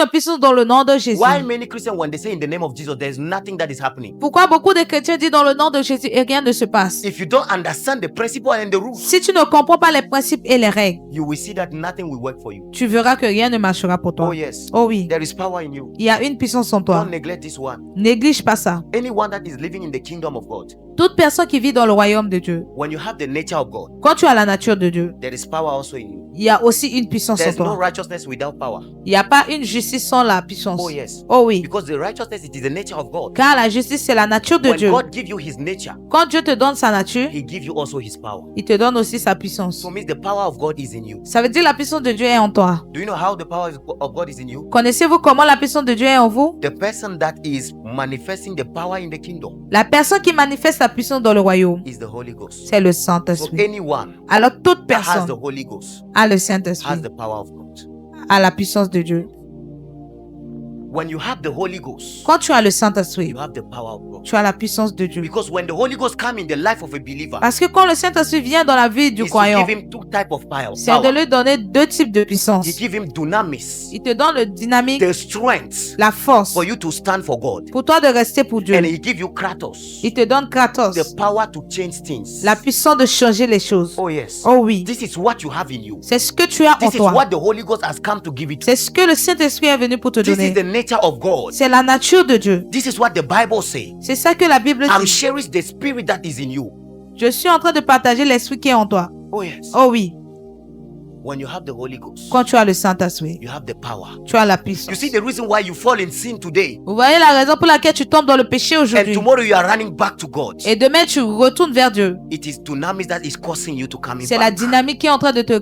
une puissance dans le nom de Jésus. Why many Christians, when they say in the name of Jesus, there's nothing that is happening? Pourquoi beaucoup de chrétiens disent dans le nom de Jésus et rien ne se passe? If you don't understand the principle and the rules, Si tu ne comprends pas les principes et les règles, you will see that nothing will work for you. tu verras que rien ne marchera pour toi. Oh yes. Oh oui, There is power in you. il y a une puissance en toi. Don't neglect this one. Néglige pas ça. Anyone that is living in the kingdom of God, Toute personne qui vit dans le royaume de Dieu, when you have the nature of God, quand tu as la nature de Dieu, there is power also in you. il y a aussi une puissance en There's no toi. righteousness without power. Il n'y a pas une justice sans la puissance. Oh yes. Oh oui, Because the righteousness, it is the nature of God. car la justice c'est la nature de When Dieu. God gives you his nature, Quand Dieu te donne sa nature, he gives you also his power. il te donne aussi sa puissance. So it means the power of God is in you. Ça veut dire la puissance de Dieu est en toi. Do you know how the power of God is in you? Connaissez-vous comment la puissance de Dieu est en vous? The person that is manifesting the power in the kingdom La personne qui manifeste la puissance dans le royaume, is the Holy Ghost. c'est le So Saint-Esprit. anyone Alors toute that has personne the Holy Ghost a le has Saint-Esprit, the power of God. a la puissance de Dieu. When you have the Holy Ghost, Quand tu as le Saint-Esprit, you have the power of God. tu as la puissance de Dieu. Because when the Holy Ghost comes in the life of a believer, Parce que quand le Saint-Esprit vient dans la vie du it's to croyant, give him two types of power. c'est de lui donner deux types de puissance. He give him dunamis, Il te donne le dynamique, the strength la force, for you to stand for God. pour toi de rester pour Dieu. And he give you kratos, Il te donne Kratos, the power to change things. la puissance de changer les choses. Oh yes. Oh oui, This is what you have in you. c'est ce que tu as en This is toi. what the Holy Ghost has come to give it to. C'est ce que le Saint-Esprit est venu pour te This is donner. the nature of God. C'est la nature de Dieu. This is what the Bible says. C'est ça que la Bible I'm dit. sharing the spirit that is in you. Je suis en train de partager l'esprit qui est en toi. Oh yes. Oh oui, When you have the Holy Ghost, quand tu as le Saint-Esprit, you have the power. tu as la You puissance. see the reason why you fall in sin today, Vous voyez la raison pour laquelle tu tombes dans le péché and aujourd'hui. tomorrow you are running back to God. Et demain, tu retournes vers Dieu. It is dunamis that is causing you to come in C'est la back. dynamique qui est en train de te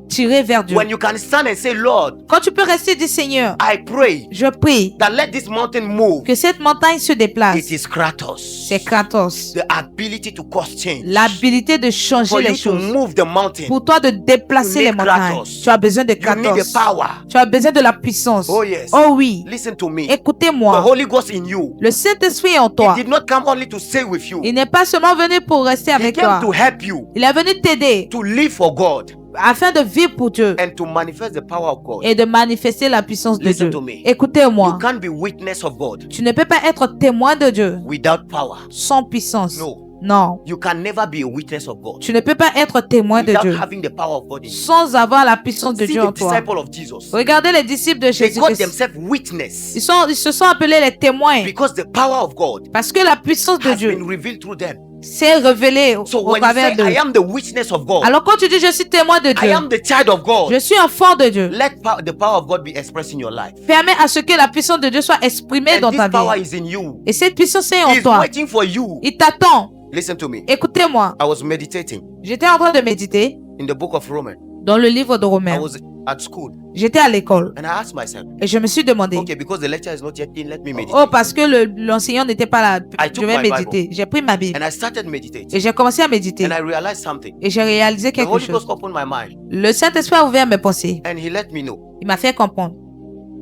tirer vers Dieu. When you can stand and say, Lord, Quand tu peux rester, dis Seigneur, I pray je prie that let this mountain move. que cette montagne se déplace. It is Kratos. C'est Kratos. The ability to cause change. L'habilité de changer For les you to choses. move the mountain. Pour toi de déplacer You les need montagnes, Kratos. tu as besoin de You need the Kratos. power. Tu as besoin de la puissance. Oh yes. Oh oui. Listen to me. The Écoutez-moi. Holy Ghost in you. Le Saint-Esprit est en He toi. did not come only to stay with you. Il n'est pas seulement venu pour rester He avec came toi. to help you Il est venu t'aider to live for God afin de vivre pour Dieu and to manifest the power of God. et de manifester la puissance de Listen Dieu. to me. You Écoutez-moi. can't be witness of God Tu ne peux pas être témoin de Dieu without power. sans puissance. No. Non. You can never be a witness of God Tu ne peux pas être témoin de without Dieu having the power of God in you. sans avoir la puissance de See Dieu the en toi. disciple of Jesus. Regardez les disciples de They Jésus. got themselves witness Ils se sont appelés les témoins because the power of God parce que la puissance de has Dieu been revealed through them. s'est révélée au So when you travers say, d'eux. I am the witness of God, Alors quand tu dis je suis témoin de I Dieu, am the child of God, je suis enfant de Dieu, let the power of God be expressed in your life. permets à ce que la puissance de Dieu soit exprimée And dans this ta power vie. is in you. Et cette puissance est en He's toi. waiting for you. Il t'attend. Listen to me. Écoutez-moi. I was meditating J'étais en train de méditer in the book of Romans. dans le livre de I Romains. was at school J'étais à l'école and I asked myself, et je me suis demandé, okay, because the lecture is not yet in, let me meditate. oh parce que l'enseignant n'était pas là, I took je vais my méditer. J'ai pris ma Bible And I started meditating. et j'ai commencé à méditer And I realized something. et j'ai réalisé The quelque Holy chose. Ghost opened my mind Le Saint-Esprit a ouvert mes pensées. and He let me know Il m'a fait comprendre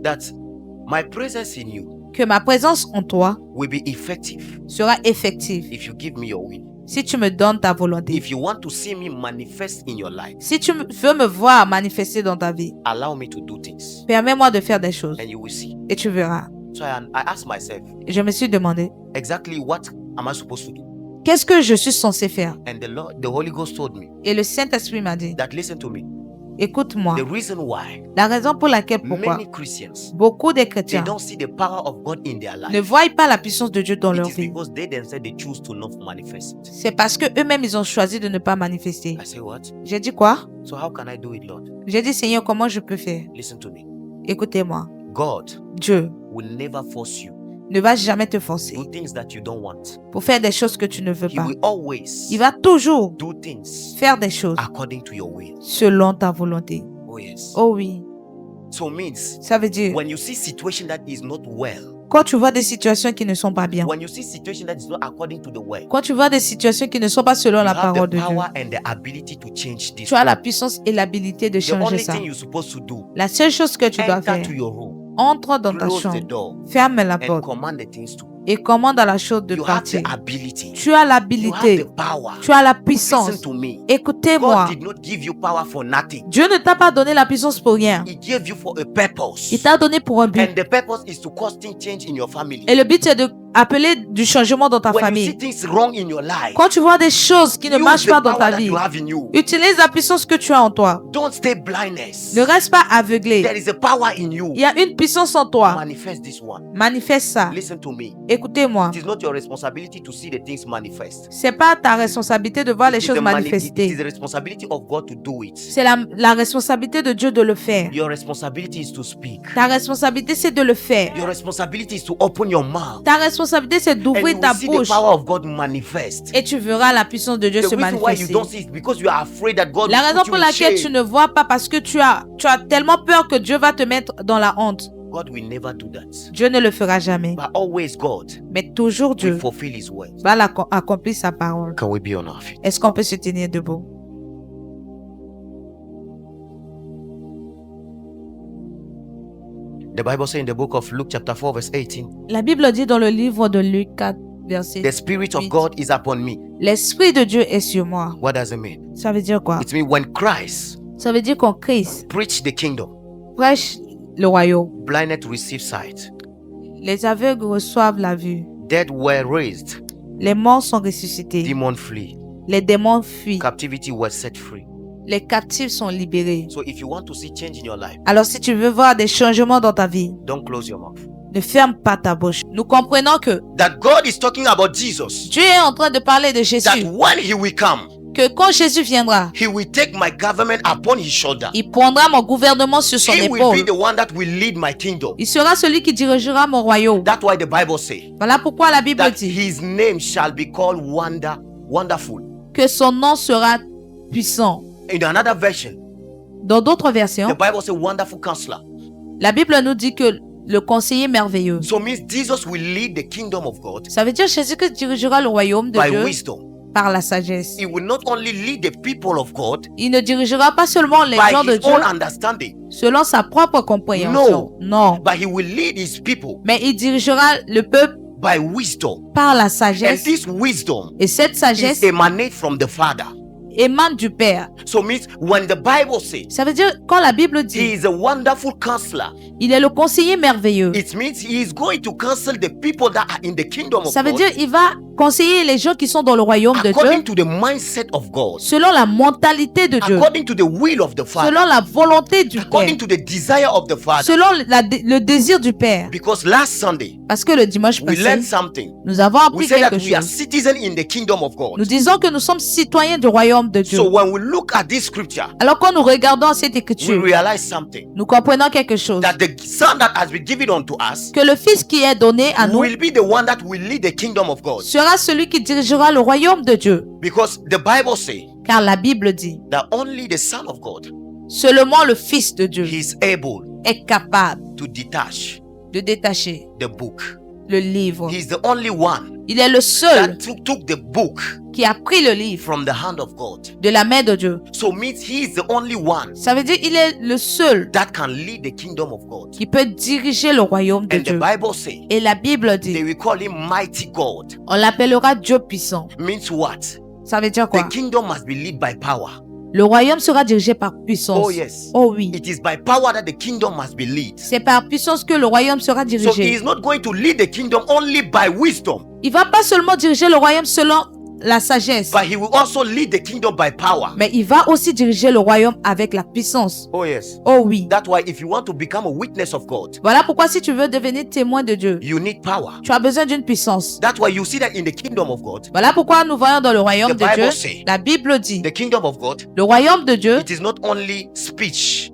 that my presence in you que ma présence en toi will be effective sera effective if you give me your will. si tu me donnes ta volonté. If you want to see me manifest in your life, Si tu veux me voir manifester dans ta vie, allow me to do things permets-moi de faire des choses and you will see. et tu verras. So I asked myself, Et je me suis demandé, exactly what am I supposed to do? qu'est-ce que je suis censé faire? And the Holy Ghost told me Et le Saint-Esprit m'a dit, that, listen to me, écoute-moi, the reason why la raison pour laquelle pourquoi many Christians, beaucoup de they chrétiens don't see the power of God in their ne life, voient pas la puissance de Dieu dans it leur is vie, because they themselves, they choose to not manifest it. c'est parce que eux-mêmes ils ont choisi de ne pas manifester. I say, what? J'ai dit quoi? So how can I do it, Lord? J'ai dit Seigneur, comment je peux faire? Listen to me. Écoutez-moi, God Dieu will never force you ne va jamais te forcer to do things that you don't want. pour faire des choses que tu ne veux He pas. will always Il va toujours do things faire des choses according to your will. selon ta volonté. Oh yes. Oh oui, So means ça veut dire when you see situation that is not well, quand tu vois des situations qui ne sont pas bien, when you see situation that is not according to the way, quand tu vois des situations qui ne sont pas selon you la have parole the de Dieu, power and the ability to change this. tu as la puissance et l'habilité de The changer only ça. thing you're supposed to do, La seule chose que tu dois enter faire, to your room, entre dans ta close the chambre, door, ferme la and porte command the things to et commande à la chose de You have partir. the ability. Tu as You have l'habilité, the power. tu as la Listen puissance. to me. Écoutez-moi. God did not give you power for nothing. Dieu ne t'a pas donné la puissance pour rien. He gave you for a purpose. Il t'a donné pour un but. And the purpose is to cause things change in your family. Et le but, c'est de appeler du changement dans ta When you famille. see things wrong in your life, Quand tu vois des choses qui ne use marchent the pas dans power ta that vie, you have in you. utilise la puissance que tu as en toi. Don't stay blindness. Ne reste pas aveuglé. There is a power in you. Il y a une puissance en toi. Manifest this one. Manifeste ça. Listen to me. Écoutez-moi. It is not your responsibility to see the things manifest. C'est pas ta responsabilité de voir les It is choses the it is manifester. the responsibility of God to do it. C'est la responsabilité de Dieu de le faire. Your responsibility is to speak. Ta responsabilité, c'est de le faire. Your responsibility is to open your mouth. Ta responsabilité, c'est And you d'ouvrir will ta see the bouche. power of God manifest. Et tu verras la puissance de Dieu The se reason why you manifester. don't see it is because you are afraid that God La will raison put you pour in laquelle tu shame. ne vois pas, parce que tu as tellement peur que Dieu va te mettre dans la honte. God will never do that. Dieu ne le fera jamais. But always God Mais toujours will Dieu fulfill His word. va accomplir sa parole. Can we be on our feet? Est-ce qu'on peut se tenir debout? The Bible says in the book of Luke chapter 4 verse 18, La Bible dit dans le livre de Luc 4, verset the Spirit of 8, God is upon me. l'Esprit de Dieu est sur moi. What does it mean? Ça veut dire quoi? It means when Christ Ça veut dire qu'en Christ preached the kingdom, prêche le royaume. blinded received sight, Les aveugles reçoivent la vue. dead were raised, Les morts sont ressuscités. demons flee, Les démons fuient. captivity was set free. Les captifs sont libérés. So if you want to see change in your life, Alors si tu veux voir des changements dans ta vie, don't close your mouth. ne ferme pas ta bouche. Nous comprenons que That God is talking about Jesus. Dieu est en train de parler de That Jésus. when He will come, Que quand Jésus viendra, He will take my government upon His shoulder. il prendra mon gouvernement sur son He will be épaule. the one that will lead my kingdom. Il sera celui qui dirigera mon royaume. That's why the Bible says Voilà pourquoi la Bible that dit His name shall be called Wonderful. que son nom sera puissant. In another version, Dans d'autres the versions, Bible says Wonderful Counselor. la Bible nous dit que le conseiller merveilleux. So it means Jesus will lead the kingdom of God Ça veut dire Jésus-Christ dirigera le royaume de by Dieu wisdom. par la sagesse. He will not only lead the people of God Il ne dirigera pas seulement les by gens de his Dieu own understanding, selon sa propre compréhension. Non. but he will lead his people Mais il dirigera le peuple by wisdom. par la And sagesse. this wisdom Et cette sagesse is emanate from the Father. émane du Père. So it means when the Bible says Ça veut dire, quand la Bible he dit, is a wonderful counselor, il est le conseiller merveilleux. it means he is going to counsel the people that are in the kingdom of Ça veut God dire, il va conseiller les gens qui sont dans le royaume de according Dieu to the mindset of God, selon la mentalité de Dieu, according to the will of the Father, selon la volonté du Père, according to the desire of the Father. selon le désir du Père. Because last Sunday Parce que le dimanche we learned passé, something. nous avons We appris said that quelque we are chose. citizens in the kingdom of God. Nous disons que nous sommes citoyens du royaume de Dieu. So when we look at this scripture, Alors quand nous regardons cette we écriture, realize something. nous comprenons quelque chose. That the son that has been given unto us Que le Fils qui est donné à nous will be the one that will lead the kingdom of God. sera celui qui dirigera le royaume de Dieu. Because the Bible says Car la Bible dit, that only the Son of God seulement le Fils de Dieu he is able est capable to detach de détacher the book. le livre. He is the only one Il est le seul that took the book qui a pris le livre from the hand of God. de la main de Dieu. So means he is the only one Ça veut dire il est le seul that can lead the kingdom of God. qui peut diriger le royaume de And the Dieu. Bible says Et la Bible they dit, will call him mighty God. on l'appellera Dieu puissant. Means what? Ça veut dire quoi? The kingdom must be led by power. Le royaume sera dirigé par puissance. Oh yes. Oh oui. It is by power that the kingdom must be led. C'est par puissance que le royaume sera So he dirigé. is not going to lead the kingdom only by wisdom, Il va pas seulement diriger le royaume selon la sagesse, but he will also lead the kingdom by power. mais il va aussi diriger le royaume avec la puissance. Oh yes. Oh oui. That's why if you want to become a witness of God, Voilà pourquoi si tu veux devenir témoin de Dieu, you need power. tu as besoin d'une puissance. That's why you see that in the kingdom of God, Voilà pourquoi nous voyons dans le royaume The de Bible Dieu, say- la Bible dit, the kingdom of God, le royaume de Dieu, it is not only speech,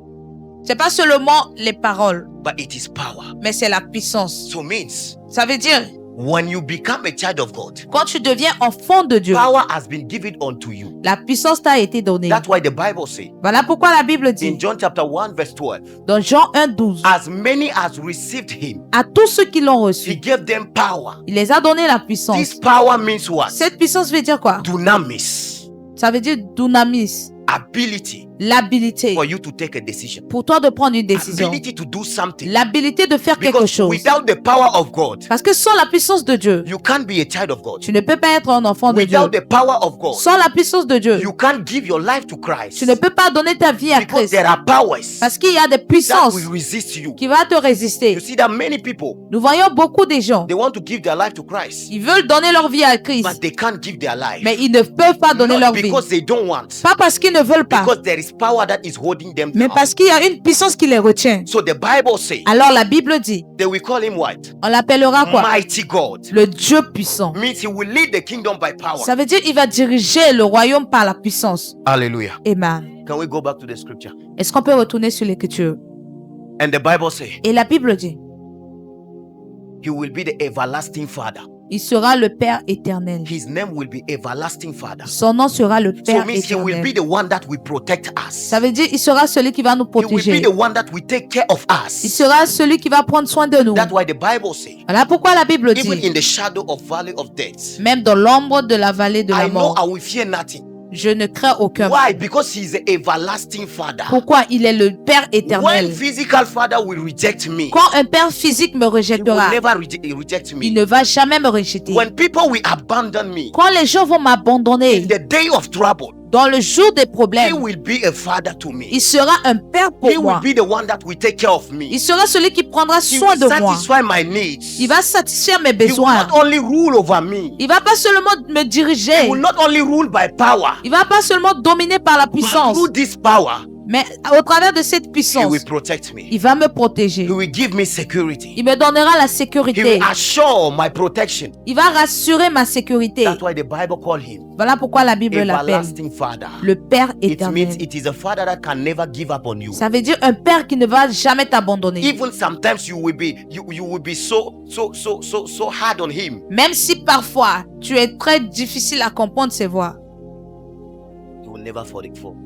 c'est pas seulement les paroles, but it is power. mais c'est la puissance. So means Ça veut dire, when you become a child of God, quand tu deviens enfant de Dieu, power has been given unto you. la puissance t'a été donnée. That's why the Bible says Voilà pourquoi la Bible in dit, John chapter 1 verse 12, dans Jean 1,12, as many as received him, à tous ceux qui l'ont he reçu, gave them power. il les a donné la This puissance. power means what? Cette puissance veut dire quoi? Dunamis, Ça veut dire dunamis, ability, l'habilité for you to take a decision. pour toi de prendre une décision, Ability to do something. l'habilité de faire quelque Because chose. without the power of God, Parce que sans la puissance de Dieu, you can't be a child of God. tu ne peux pas être un enfant de Dieu. Without the power of God, Sans la puissance de Dieu, you can't give your life to Christ. tu ne peux pas donner ta vie à Because Christ. there are powers Parce qu'il y a des that puissances will resist you. qui vont te résister. You see that many people, Nous voyons beaucoup de gens, they want to give their life to Christ, ils veulent donner leur vie à but Christ, they can't give their life. mais ils ne peuvent pas donner Not leur vie. because they don't want, Pas parce qu'ils ne veulent pas, because there is power that is holding them mais down. parce qu'il y a une puissance qui les retient. So the Bible says Alors la Bible dit, they will call him what? on l'appellera quoi? Mighty God. Le Dieu puissant. Means he will lead the kingdom by power. Ça veut dire qu'il va diriger le royaume par la puissance. Hallelujah. Amen. Can we go back to the scripture? Est-ce qu'on peut retourner sur l'écriture? And the Bible says Et la Bible dit, he will be the everlasting Father. il sera le Père éternel. His name will be everlasting Father. Son nom sera le So Père it means he will be éternel. the one that will protect us. Ça veut dire il sera celui qui va nous He will be protéger. the one that will take care of Il us. sera celui qui va prendre soin de nous. That's why the Bible says, Voilà pourquoi la Bible even dit, in the shadow of valley of death, même dans l'ombre de la vallée de la I know mort, I will fear nothing. je ne crains aucun Why? mal. Because he is the everlasting Father. Pourquoi? Il est le Père When éternel. physical father will reject me, Quand un Père physique me he will rejettera, never reject il me. ne va jamais me rejeter. When people will abandon me Quand les gens vont in m'abandonner the day of trouble, dans le jour des he problèmes, will be a father to me. il sera un Père He pour will moi. be the one that will take care of me. Il sera celui qui prendra He soin will de moi. satisfy my needs. Il va satisfaire mes He will besoins. not only rule over me, Il va pas seulement me diriger. he will not only rule by power, Il va pas seulement dominer par la but puissance, through this power, mais au travers de cette he puissance, will protect me. il va me protéger. He will give me security. Il me donnera la He sécurité. will assure my protection. Il va rassurer ma sécurité. That's why the Bible call him Voilà pourquoi la Bible l'appelle everlasting Father. le Père It means éternel. it is a father that can never give up on you. Ça veut dire un Père qui ne va jamais t'abandonner. Even sometimes you will be so hard on him. Même si parfois tu es très difficile à comprendre ses voix, He will never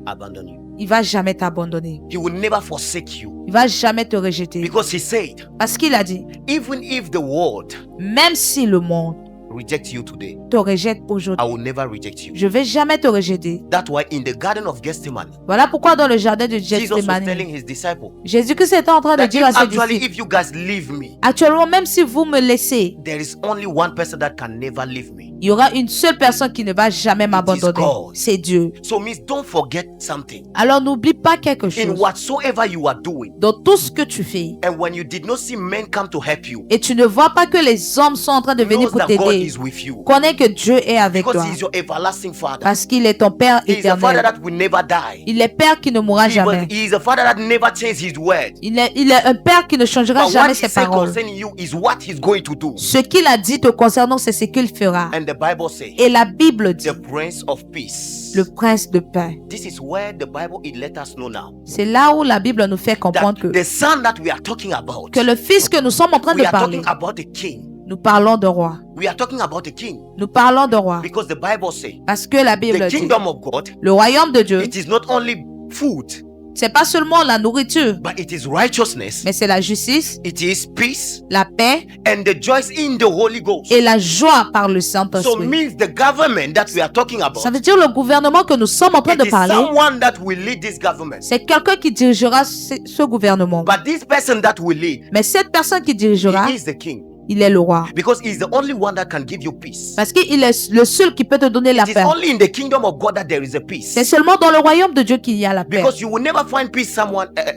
abandon you. il va jamais t'abandonner. He will never forsake you. Il va jamais te rejeter. Because he said, Parce qu'il a dit, even if the world même si le monde rejects you today, te rejette I aujourd'hui, will never reject you. je vais jamais te rejeter. That's why in the garden of Gethsemane, Voilà pourquoi dans le jardin de Jesus was Gethsemane, telling his disciples Jésus-Christ était en train de that dire à ses actually disciples, if you guys leave me, actuellement, même si vous me laissez, there is only one person that can never leave me. il y aura une seule personne qui ne va jamais m'abandonner. God. C'est Dieu. So means don't forget something. Alors n'oublie pas quelque In chose. whatsoever you are doing, Dans tout ce que tu fais, and when you did not see men come to help you, et tu ne vois pas que les hommes sont en train de venir knows pour that God t'aider, is with you. connais que Dieu est avec Because toi. he is your everlasting Father. Parce qu'il est ton Père He is a Father éternel. that will never die. Il est Père qui ne mourra jamais. He is a Father that never changes his word. Il est un Père qui ne changera But jamais what ses he said paroles. concerning you is what he's going to do. Ce qu'il a dit te concernant, c'est ce qu'il fera. And the Bible says, Et la Bible dit, the Prince of Peace. le prince de paix. This is where the Bible it let us know now C'est là où la Bible nous fait that comprendre the son that we are talking about, que le fils que nous sommes en train we de are parler, talking about a king. nous parlons de roi. We are talking about a king Nous parlons de roi. because the Bible says Parce que la Bible the dit, kingdom of God, le royaume de Dieu, it is not only food, c'est pas seulement la nourriture, but it is righteousness, mais c'est la justice, it is peace, la paix and the joys in the Holy Ghost. et la joie par le So Saint-Esprit. means the government that we are talking about, Ça veut dire le gouvernement que nous sommes en train it de is parler, someone that will lead this government. c'est quelqu'un qui dirigera ce gouvernement. But this person that will lead, Mais cette personne qui dirigera, he is the king. il est le roi. Because he's the only one that can give you peace. Parce qu'il est le seul qui peut te donner la It is paix. only in the kingdom of God that there is a peace. C'est seulement dans le royaume de Dieu qu'il y a la paix. Because you will never find peace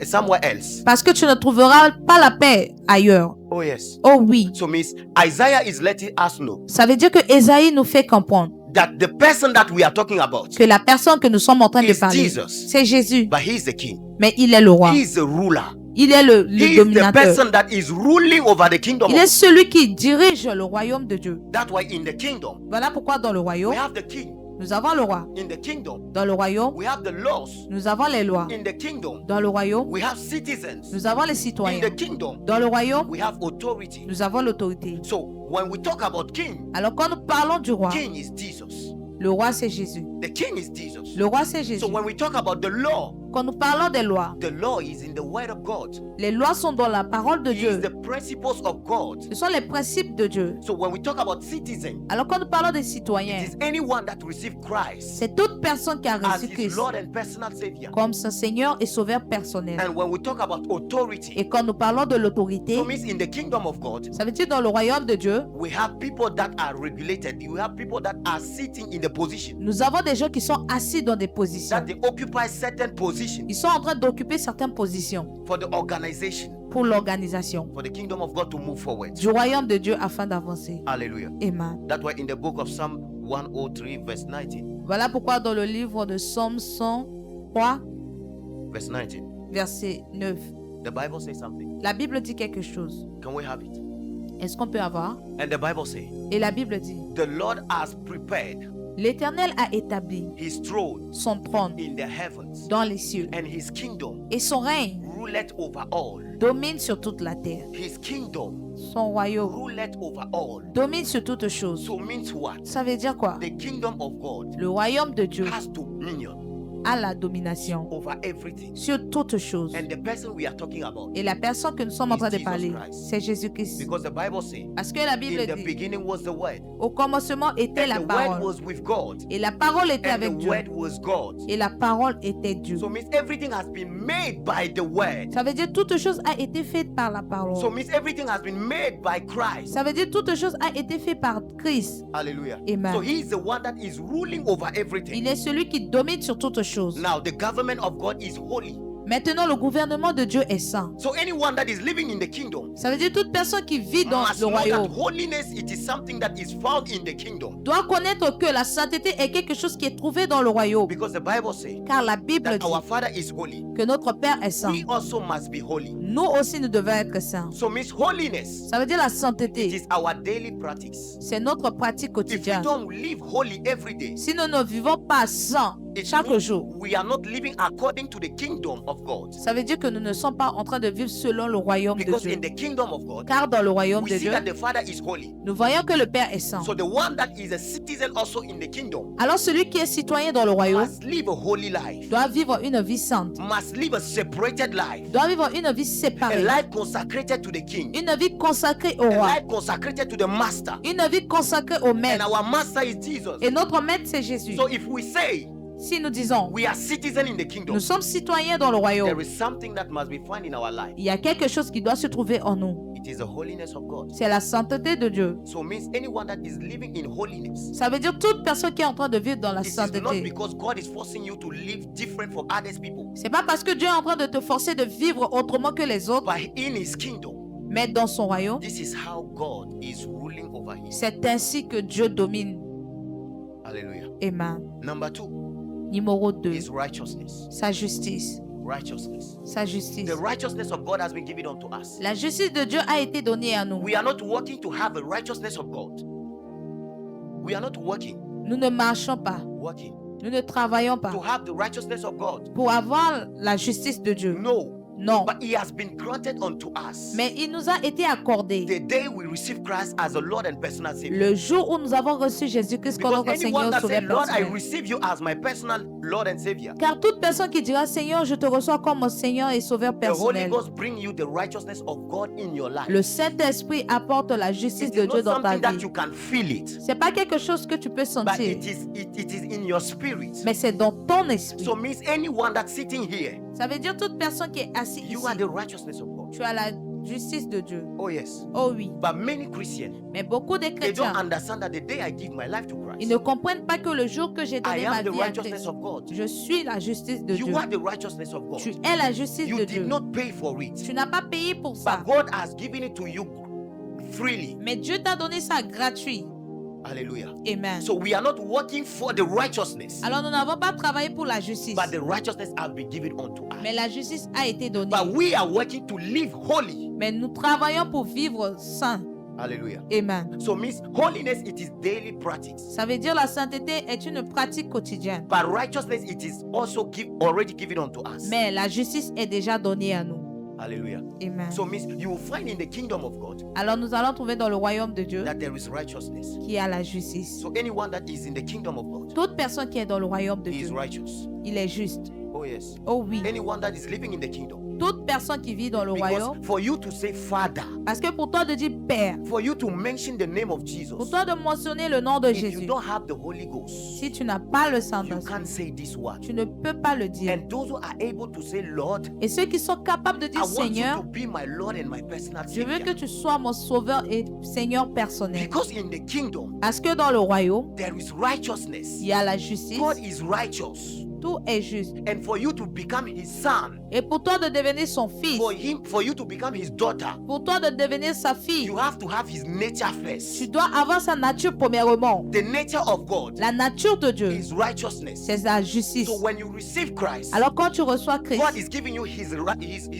somewhere else. Parce que tu ne trouveras pas la paix ailleurs. Oh yes. Oh oui. So means Isaiah is letting us know Ça veut dire que Ésaïe nous fait comprendre that the person that we are talking about que la personne que nous sommes en train de is parler, Jesus. c'est Jésus. But he is the king. Mais il est le roi. He is the ruler. Il est le He is the dominateur. person that is ruling over the kingdom Il of est God. celui qui dirige le royaume de Dieu. That's why in the kingdom Voilà pourquoi dans le we royaume, have the king. nous avons le roi. In the kingdom Dans le royaume, we have the laws. nous avons les lois. In the kingdom Dans le royaume, we have citizens. nous avons les In citoyens. the kingdom Dans le royaume, we have authority. nous avons l'autorité. So when we talk about king, Alors quand nous parlons du roi, king is Jesus. le roi c'est Jésus. The king is Jesus. Le roi c'est Jésus. So when we talk about the law, Quand nous parlons des lois, the law is in the word of God. les lois sont dans la parole de It is Dieu. the principles of God. Ce sont les principes de Dieu. So when we talk about citizen, Alors quand nous parlons des it citoyens, is anyone that received Christ c'est toute personne qui a as reçu his Christ Lord and personal Savior. comme son Seigneur et Sauveur personnel. And when we talk about authority, Et quand nous parlons de l'autorité, so means in the kingdom of God, ça veut dire dans le royaume de Dieu, we have people that are regulated. We have people that are sitting in the position, nous avons des gens qui sont assis dans des positions. that they occupy certain positions Ils sont en train d'occuper certaines positions for the organization, pour l'organisation for the kingdom of God to move forward. du royaume de Dieu afin d'avancer. Hallelujah. Amen. That's why in the book of Psalm 103 verse 19, Voilà pourquoi dans le livre de Psaume 103, verse 19, verset 9, the Bible says something. la Bible dit quelque chose. Can we have it? Est-ce qu'on peut avoir? And the Bible says, Et la Bible dit, the Lord has prepared l'Éternel a établi his throne son trône in the heavens, dans les cieux, and his kingdom et son règne ruleth over all. domine sur toute la terre. His kingdom Son royaume ruleth over all. domine sur toutes choses. So means what? Ça veut dire quoi? The kingdom of God Le royaume de Dieu has dominion a la domination over everything. sur toutes choses. And the person we are talking about, Et la personne que nous sommes en train de Jesus parler, Christ. c'est Jésus-Christ. because the Bible says, Parce que la Bible in the dit, beginning was the word, au commencement était and la the word parole. was with God, Et la parole était and avec the Dieu. word was God. Et la parole était Dieu. So means everything has been made by the word. Ça veut dire toute chose a été faite par la So parole. means everything has been made by Christ. Ça veut dire toute chose a été faite par Christ. Hallelujah. Amen. So he is the one that is ruling over everything. Il est celui qui domine sur toutes choses. Now the government of God is holy. Maintenant, le gouvernement de Dieu est saint. So anyone that is living in the kingdom Ça veut dire toute personne qui vit dans must le know that royaume holiness, it is something that is found in the kingdom. doit connaître que la sainteté est quelque chose qui est trouvé dans le royaume. Because the Bible says Car la Bible that dit our Father is holy. que notre Père est saint. We also must be holy. Nous aussi, nous devons être saints. So means holiness, Ça veut dire la it sainteté. is our daily practice. C'est notre pratique If we quotidienne. don't live holy every day, Si nous ne vivons pas saints it chaque means jour, we are not living according to the kingdom of God. ça veut dire que nous ne sommes pas en train de vivre selon le royaume de Because Dieu. in the kingdom of God, Car dans le royaume we de see Dieu, that the Father is holy. nous voyons que le Père est saint. So the one that is a citizen also in the kingdom Alors celui qui est citoyen dans le royaume must live a holy life, doit vivre une vie sainte, must live a separated life, doit vivre une vie a séparée, life consecrated to the king, une vie consacrée au a roi, life consecrated to the master. une vie consacrée au And maître. our master is Jesus. Et notre maître, c'est Jésus. So if we say Si nous disons, we are citizen in the kingdom, nous sommes citoyens dans le there royaume, is something that must be found in our life. il y a quelque chose qui doit se trouver en nous. It is the holiness of God. C'est la sainteté de Dieu. So means anyone that is living in holiness, Ça veut dire toute personne qui est en train de vivre dans la it is not sainteté. because God is forcing you to live different from others people, C'est pas parce que Dieu est en train de te forcer de vivre autrement que les autres, but in his kingdom, mais dans son royaume, this is how God is ruling over him. c'est ainsi que Dieu domine. Hallelujah. Amen. Number 2 Numéro 2, is righteousness. sa justice. Righteousness. Sa justice. The righteousness of God has been given unto us. La justice de Dieu a été donnée à nous. We are not working to have the righteousness of God. We are not working, Nous ne marchons pas. working Nous ne travaillons to pas have the righteousness of God. pour avoir la justice de Dieu. No, Non. but He has been granted unto us Mais il nous a été accordé the day we receive Christ as a Lord and personal Savior. le jour où nous avons reçu Jésus-Christ comme Because notre anyone Seigneur that Sauveur said, Lord, I personnel. receive you as my personal Lord and Savior, Car toute personne qui dira Seigneur, je te reçois comme mon Seigneur et Sauveur the Holy personnel, Ghost bring you the righteousness of God in your life. le Saint-Esprit apporte la justice It de is Dieu not dans ta something that vie. you can feel it, C'est pas quelque chose que tu peux but sentir, it is in your spirit. mais c'est dans ton esprit. So means anyone that's sitting here, Ça veut dire toute personne qui est assise you ici, are the righteousness of God. tu as la justice de Dieu. Oh yes. Oh oui. But many Christians, Mais beaucoup de they chrétiens, don't understand that the day I give my life to ils Christ, ne comprennent pas que le jour que j'ai I donné ma am the vie à righteousness Christ, of God. je suis la justice de Dieu. You are the righteousness of Tu God. es la justice You de did Dieu. not pay for it, Tu n'as pas payé pour ça. but God has given it to you freely. Mais Dieu t'a donné ça gratuit. Hallelujah. Amen. So we are not working for the righteousness, Alors nous n'avons pas travaillé pour la justice. but the righteousness has been given unto Mais us. la justice a été donnée. But we are working to live holy. Mais nous travaillons pour vivre saint. Hallelujah. Amen. So means holiness, it is daily practice. Ça veut dire la sainteté est une pratique quotidienne. But righteousness, it is also already given unto us. Mais la justice est déjà donnée à nous. Hallelujah. Amen. So means you will find in the kingdom of God Alors nous allons trouver dans le royaume de Dieu that there is righteousness. qui a la justice. So anyone that is in the kingdom of God Toute personne qui est dans le royaume de is Dieu, righteous. il est juste. Oh Oh yes. Oh oui. Anyone that is living in the kingdom. Toute personne qui vit dans le royaume, Because for you to say Father, parce que pour toi de dire Père, for you to mention the name of Jesus, pour toi de mentionner le nom de if you Jésus, don't have the Holy Ghost, si tu n'as pas le you Saint-Esprit, can't say this word. tu ne peux pas le dire. And those who are able to say Lord, Et ceux qui sont capables de I dire want you Seigneur, to be my Lord and my personal je veux que Savior. tu sois mon sauveur et Seigneur personnel. Because in the kingdom, Parce que dans le royaume, there is righteousness. il y a la justice, God is righteous. tout est juste. And for you to become his son, Et pour toi de devenir son fils, for you to become his daughter, pour toi de devenir sa fille, you have to have his nature tu first. dois avoir sa nature premièrement. The nature of God La nature de Dieu, is righteousness. c'est la justice. So when you receive Christ, Alors quand tu reçois God Christ, is giving you his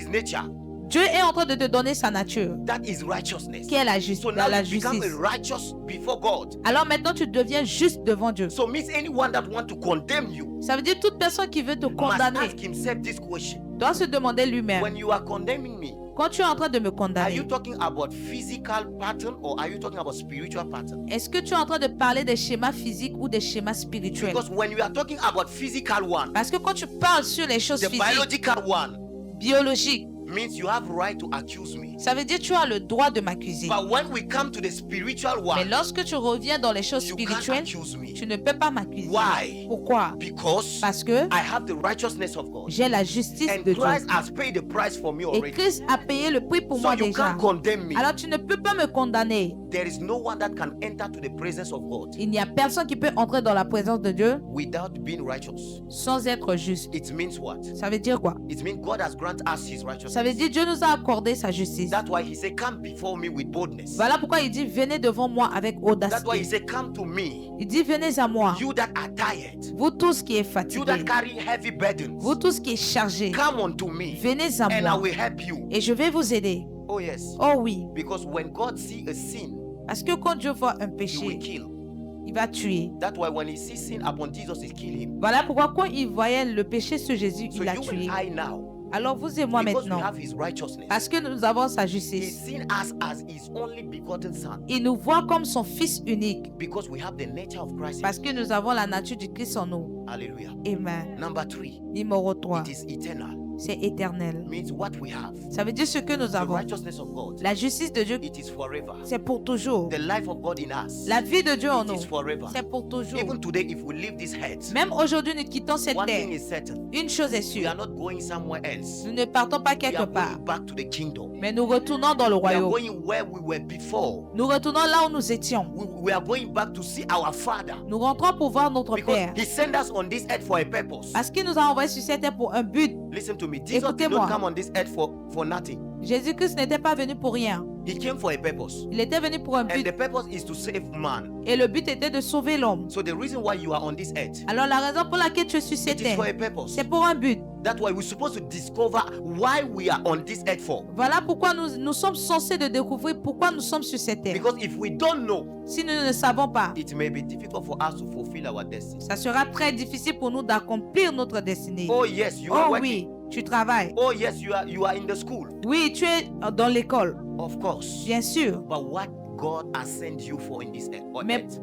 nature. Dieu est en train de te donner sa nature, That is righteousness. qui est la So now la you become justice. righteous before God. Alors maintenant tu deviens juste devant Dieu. So means anyone that want to condemn you Ça veut dire toute personne qui veut te must condamner ask himself this question. doit se demander lui-même. When you are condemning me, Quand tu es en train de me are condamner, you talking about physical pattern or are you talking about spiritual pattern? est-ce que tu es en train de parler des schémas physiques ou des schémas spirituels? Because when you are talking about physical one, Parce que quand tu parles sur les choses the physiques, biological one biologiques, means you have right to accuse me. ça veut dire que tu as le droit de m'accuser. But when we come to the spiritual Mais one, lorsque tu reviens dans les choses you can't spirituelles, accuse me. tu ne peux pas m'accuser. Why? Pourquoi? Because Parce que I have the righteousness of God. j'ai la justice And de Dieu. Christ has paid the price for me Et already. Christ a payé le prix pour So moi you déjà. can't condemn me. Alors tu ne peux pas me condamner. There is no one that can enter to the presence of God Il n'y a personne qui peut entrer dans la présence de Dieu without being righteous. sans être juste. It means what? Ça veut dire quoi? It means God has granted us his Ça veut righteousness. dire Dieu nous a accordé sa justice. That's why he said, come before me with boldness. Voilà pourquoi il dit venez devant moi avec That's why he audacité. said, come to me, Il dit venez à moi, you that are tired, vous tous qui êtes you fatigués, that carry heavy burdens. vous tous qui êtes chargés, Come unto me, venez à and I moi will help you. et je vais vous aider. Oh yes. Oh oui, Because when God see a sin, parce que quand Dieu voit un he will péché, kill. il va tuer. That's why when he sees sin upon Jesus, he kill him. Voilà pourquoi quand il voyait le péché sur Jésus, So il l'a you tué. and I now, Alors vous et moi because we maintenant, have his righteousness, parce que nous avons sa he justice, seen us as his only begotten son. il nous voit comme son Fils unique, Because we have the nature of Christ. parce que nous avons la nature du Christ en nous. Hallelujah. Amen. Number 3, Numéro 3, it is eternal. c'est éternel. Means what we have. Ça veut dire ce que nous The avons. righteousness of God, La justice de Dieu, it is forever. c'est pour toujours. The life of God in us, La vie de Dieu en it nous, is forever. c'est pour toujours. Even today, if we leave this earth, Même aujourd'hui, nous quittons cette one terre. thing is certain: Une chose est we sûre, are not going somewhere else. nous ne partons pas We quelque are part, going back to the kingdom. mais nous retournons dans le We are royaume. going where we were before. Nous retournons là où nous étions. We are going back to see our Father. Nous rentrons pour voir notre Because Père. he sent us on this earth for a purpose. Parce qu'il nous a envoyés sur cette terre pour un but. Listen to me. Jesus did Écoutez-moi. not come on this earth for nothing. Jésus-Christ n'était pas venu pour rien. He came for a purpose. Il était venu pour un And but. the purpose is to save man. Et le but était de sauver l'homme. So the reason why you are on this earth, Alors la raison pour laquelle tu es sur cette it is for a terre, purpose. c'est pour un but. That's why we're supposed to discover why we are on this earth for. Voilà pourquoi nous sommes censés de découvrir pourquoi nous sommes sur cette terre. Because if we don't know, Si nous ne savons pas, it may be difficult for us to fulfill our destiny. ça sera très difficile pour nous d'accomplir notre destinée. Oh yes, you are Oh working. oui, tu travailles. Oh yes, you are in the school. Oui, tu es dans l'école, Of course. bien sûr. But what God has sent you for in this earth? On Mais earth.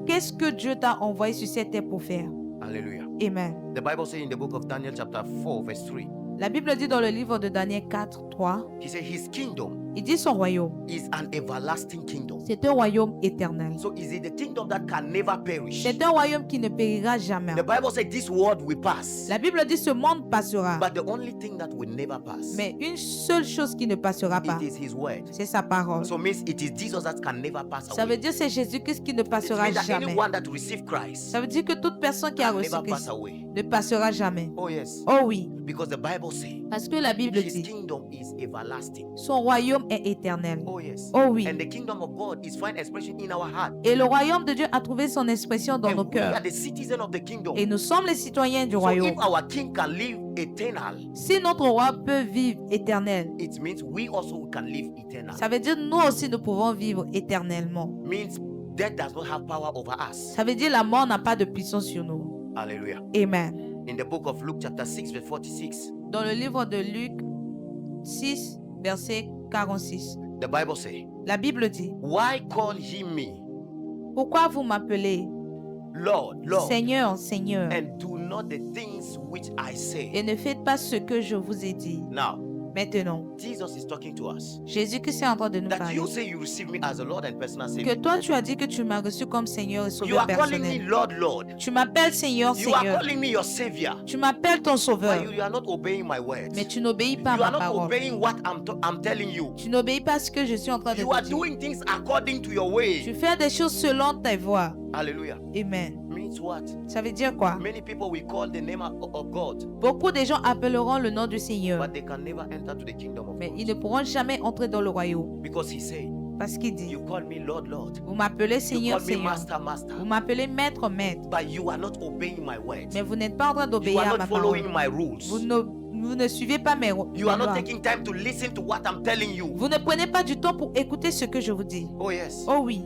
qu'est-ce que Dieu t'a envoyé sur cette terre pour faire? Hallelujah. Amen. The Bible says in the book of Daniel chapter 4 verse 3, La Bible dit dans le livre de Daniel 4, 3, he said his kingdom il dit son royaume, is an everlasting kingdom. c'est un royaume éternel. So is it the kingdom that can never perish? C'est un royaume qui ne périra jamais. The Bible said this world will pass. La Bible dit ce monde passera. But the only thing that will never pass, Mais une seule chose qui ne passera pas, it is his word. c'est sa parole. So means it is Jesus that can never pass Ça veut away. dire c'est Jésus-Christ qui ne It passera means that jamais. anyone that receive Christ Ça veut dire que toute personne qui a can reçu never pass Christ away. ne passera jamais. Oh yes. Oh oui, Because the Bible says parce que la Bible his dit kingdom is everlasting. son royaume est éternel. Oh yes. Oh oui. And the kingdom of God is find expression in our heart. Et le royaume de Dieu a trouvé son expression dans And nos we are cœurs. the citizens of the kingdom. Et nous sommes les citoyens du So royaume. if our king can live eternal, Si notre roi peut vivre éternel, it means we also can live eternal. ça veut dire nous aussi nous pouvons vivre éternellement. Means death does not have power over us. Ça veut dire la mort n'a pas de puissance sur nous. Hallelujah. Amen. In the book of Luke chapter 6 verse 46, Dans le livre de Luc 6, verset 46, the Bible says, la Bible dit, why call he me pourquoi vous m'appelez Lord, Lord, Seigneur, Seigneur, and do not the things which I et say. ne faites pas ce que je vous ai dit. Now, Maintenant, Jesus is talking to us. Jésus-Christ est en train de nous That parler. you say you receive me as a Lord and personal Que Savior. toi, tu as dit que tu m'as reçu comme Seigneur et You Sauveur are calling me personnel. Lord, Lord. Tu m'appelles Seigneur, You are Seigneur. calling me your Savior. Tu m'appelles ton Sauveur. But you are not obeying my words. Mais tu n'obéis pas à You are ma not parole. obeying what I'm telling you. Tu n'obéis pas à ce que je suis en train de You are te dire. doing things according to your way. Tu fais des choses selon tes voies. Hallelujah. Amen. Means what? Ça veut dire quoi? Many people will call the name of God, Beaucoup de gens appelleront le nom du Seigneur, but they can never enter to the kingdom of mais ils God. ne pourront jamais entrer dans le royaume. Because he said, Parce qu'il dit, you call me Lord, Lord. vous m'appelez You Seigneur, call me Seigneur. Master, Master. Vous m'appelez Maître, Maître. But you are not obeying my words. Mais vous n'êtes pas en train You d'obéir are à not ma parole. following my rules. Vous ne suivez pas mes You are not lois. taking time to listen to what I'm telling you. Vous ne prenez pas du temps pour écouter ce que je vous dis. Oh yes. Oh oui,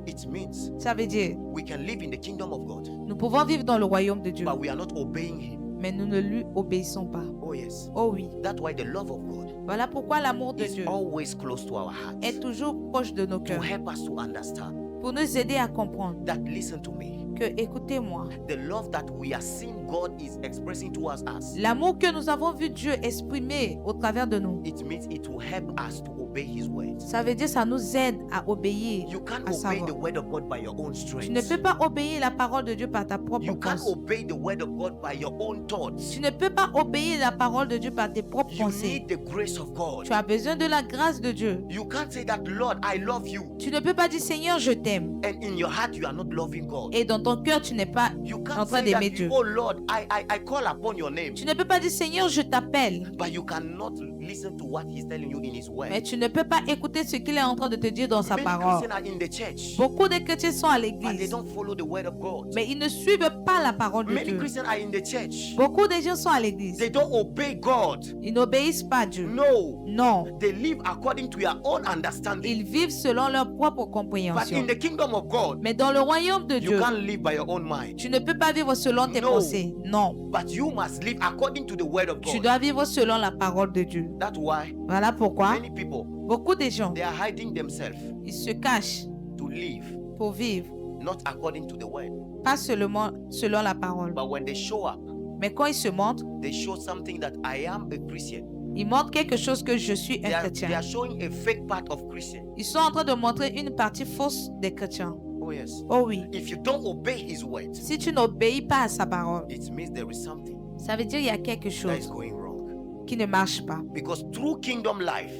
It means ça veut dire, we can live in the kingdom of God, nous pouvons vivre dans le royaume de Dieu, but we are not obeying him. mais nous ne lui obéissons pas. Oh yes. Oh oui, That's why the love of God voilà pourquoi l'amour de is Dieu always close to our hearts, est toujours proche de nos to cœurs, help us to understand pour nous aider à comprendre that, listen to me, que, écoutez-moi, the love that we are seeing God is expressing towards us, l'amour que nous avons vu Dieu exprimer au travers de nous, it means it will help us to obey his words. ça veut dire ça nous aide à obéir. You can't à obey savoir. the word of God by your own Tu ne strength. peux pas obéir la parole de Dieu par ta propre You can't force. obey the word of God by your own thoughts. Tu ne peux pas obéir la parole de Dieu par tes propres You pensées. need the grace of God. Tu as besoin de la grâce de Dieu. You can't say that, Lord, I love you, Tu ne peux pas dire Seigneur, je t'aime. and in your heart you are not loving God. Et dans ton cœur, tu n'es pas You en can't train say that, d'aimer Dieu. oh Lord, I call upon your name, Tu ne peux pas dire Seigneur, je t'appelle. but you cannot listen to what he's telling you in his word. Mais tu ne peux pas écouter ce qu'il est en train de te dire dans sa Many parole. Christians are in the church, Beaucoup de chrétiens sont à but they l'église, don't follow the word of God. mais ils ne suivent pas la parole de Many Dieu. Christians are in the church, Beaucoup de gens sont à l'église. they don't obey God. Ils n'obéissent pas à Dieu. No, Non. they live according to their own understanding. Ils vivent selon leur propre But compréhension. in the kingdom of God, Mais dans le royaume de you Dieu, can't live by your own mind, tu ne peux pas vivre selon tes No. pensées. Non. but you must live according to the word of Tu God. dois vivre selon la parole de Dieu. That's why Voilà pourquoi many people, beaucoup de gens, they are hiding themselves ils se cachent to live pour vivre, not according to the word. pas seulement selon la parole. But when they show up, Mais quand ils se montrent, they show something that I am a Christian. ils montrent quelque chose que je suis They un are chrétien. showing a fake part of Christian. Ils sont en train de montrer une partie fausse des chrétiens. Oh yes. Oh oui. If you don't obey his words, Si tu n'obéis pas à sa parole, it means there is something ça veut dire qu'il y a quelque that is chose going wrong. qui ne marche pas. Because through kingdom life,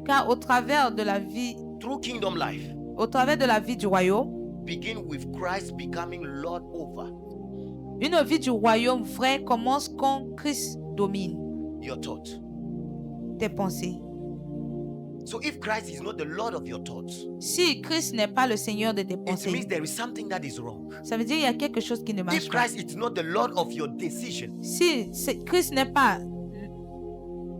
Car au travers de la vie, through kingdom life, au travers de la vie du royaume, begin with Christ becoming Lord over une vie du royaume vrai commence quand Christ domine your thoughts. tes pensées. So if Christ is not the Lord of your thoughts, Si Christ n'est pas le Seigneur de tes it means pensées, there is something that is wrong. ça veut dire qu'il y a quelque chose qui ne marche If pas. Christ is not the Lord of your decision, Si Christ n'est pas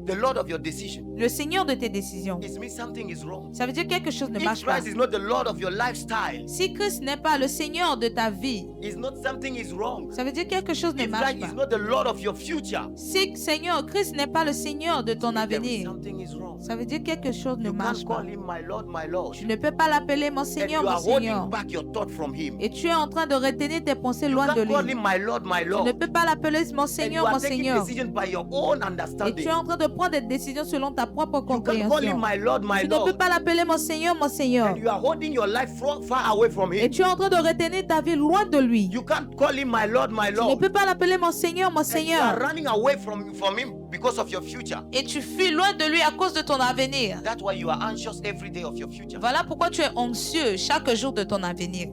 the Lord of your decision, le Seigneur de tes décisions, it means something is wrong. ça veut dire quelque chose ne If marche pas. Christ is not the Lord of your lifestyle, Si Christ n'est pas le Seigneur de ta vie, it's not something is wrong. ça veut dire quelque chose ne If marche Christ pas. is not the Lord of your future, Si Seigneur, Christ n'est pas le Seigneur de ton there is avenir, something is wrong. ça veut dire quelque chose ne You marche can't pas. call him my Lord, my Lord. Tu ne peux pas l'appeler mon And Seigneur, you mon are holding Seigneur. back your thought from him. Et tu es en train de retenir tes pensées You loin de can't call lui. him my Lord, my Tu ne Lord. peux pas l'appeler mon And you Seigneur, are mon taking Seigneur. decisions by your own Et tu understanding. es en train de prendre des décisions selon ta propre You can't call him compréhension. my Lord, my Tu ne peux Lord. pas l'appeler mon Seigneur, mon Seigneur. And you are holding your life far away from Et him. tu es en train de retenir ta vie loin de lui. You can't call him my Lord, my Tu ne Lord. peux pas l'appeler mon Seigneur, mon And you are Seigneur. running away from him because of your future. Et tu fuis loin de lui à cause de ton avenir. That's why you are anxious every day of your future. Voilà pourquoi tu es anxieux chaque jour de ton avenir.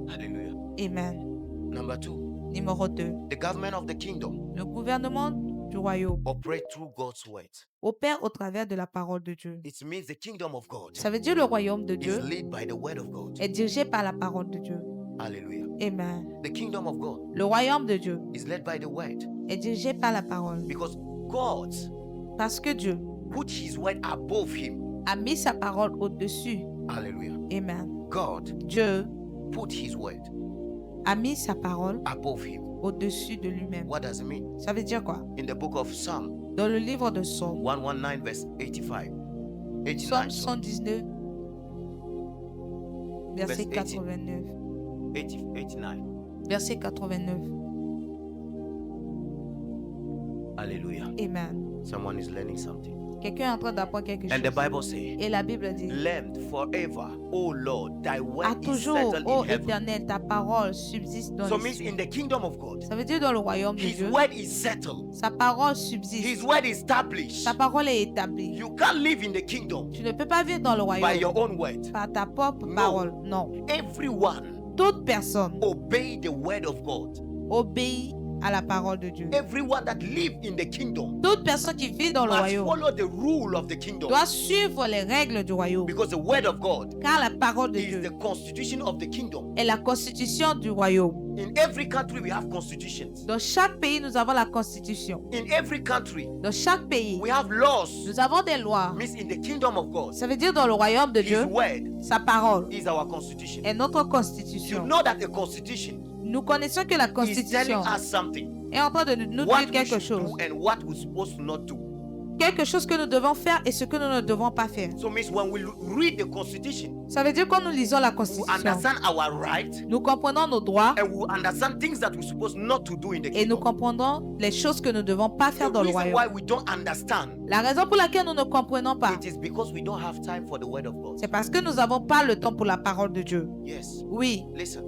Hallelujah. Amen. Number 2, Numéro 2. the government of the kingdom Le gouvernement du royaume operate through God's word. opère au travers de la parole de Dieu. It means the kingdom of God Ça veut dire le royaume de is Dieu led by the word of God. est dirigé par la parole de Dieu. Hallelujah. Amen. The kingdom of God Le royaume de Dieu is led by the word est dirigé par la parole. because God Parce que Dieu put his word above him. a mis sa parole au-dessus. Hallelujah. Amen. God Dieu put his word a mis sa parole above him. au-dessus de lui-même. What does it mean? Ça veut dire quoi? In the book of Psalm Dans le livre de Psaume, 119 verse 85. Psaume 89, sorry. 119, verset Verse 80. 89. 89. Verset 89. Hallelujah. Amen. Someone is learning something. Quelqu'un est en train d'apprendre quelque And the chose. Bible says, Et la Bible dit, Learn forever, O Lord, thy à word is toujours, settled ô in heaven. Éternel, ta parole subsiste dans So les means cieux. in the kingdom of God, Ça veut dire dans le royaume de his Dieu, word is settled. sa parole His subsiste. word is established. Sa parole est établie. You can't live in the kingdom Tu ne peux pas vivre dans le by royaume your own word. par ta propre No. parole. Non. Everyone Toute personne obey the word of God. obéit à la parole de Dieu. Everyone that live in the kingdom Toute personne qui vit dans le must royaume follow the rule of the kingdom, doit suivre les règles du royaume. because the word of God Car la parole de is Dieu the constitution of the kingdom. est la constitution du royaume. In every country we have constitutions. Dans chaque pays, nous avons la constitution. In every country Dans chaque pays, we have laws. nous avons des lois. Means in the kingdom of God, Ça veut dire dans le royaume de his Dieu, word sa parole is our constitution. est notre You constitution. know that a constitution Nous connaissons que la is telling constitution us something. est en train de nous What dire we quelque should chose. do and what we're supposed to not do. Quelque chose que nous devons faire et ce que nous ne devons pas faire. So means when we read the constitution, Ça veut dire quand nous lisons la we constitution, understand our right nous comprenons nos droits and we understand things that we're supposed not to do in the et nous kingdom. comprenons les choses que nous ne devons pas The faire dans le reason why royaume. we don't understand, La raison pour laquelle nous ne comprenons pas, it is because we don't have time for the word of God. c'est parce que nous n'avons pas le temps pour la parole de Dieu. Yes. Oui, Listen.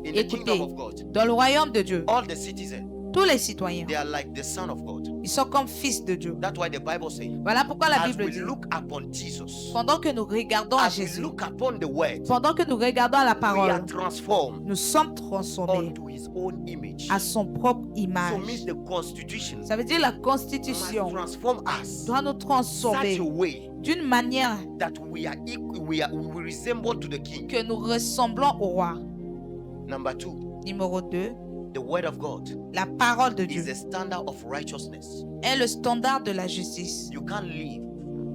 In the écoutez, kingdom of God, dans le royaume de Dieu, all the citizens, tous les citoyens, they are like the son of God. ils sont comme fils de Dieu. That's why the Bible says, Voilà pourquoi la as Bible we dit, look upon Jesus, pendant que nous regardons à as we Jésus, look upon the word, pendant que nous regardons à la we are parole, transformed nous sommes transformés onto his own image. à son propre So image. means the constitution Ça veut dire la must constitution transform us doit nous such transformer a way d'une manière that we resemble to the king. que nous ressemblons au roi. Number 2, Numéro 2, the word of God la parole de Dieu is a standard of righteousness. est le standard de la justice. You can't live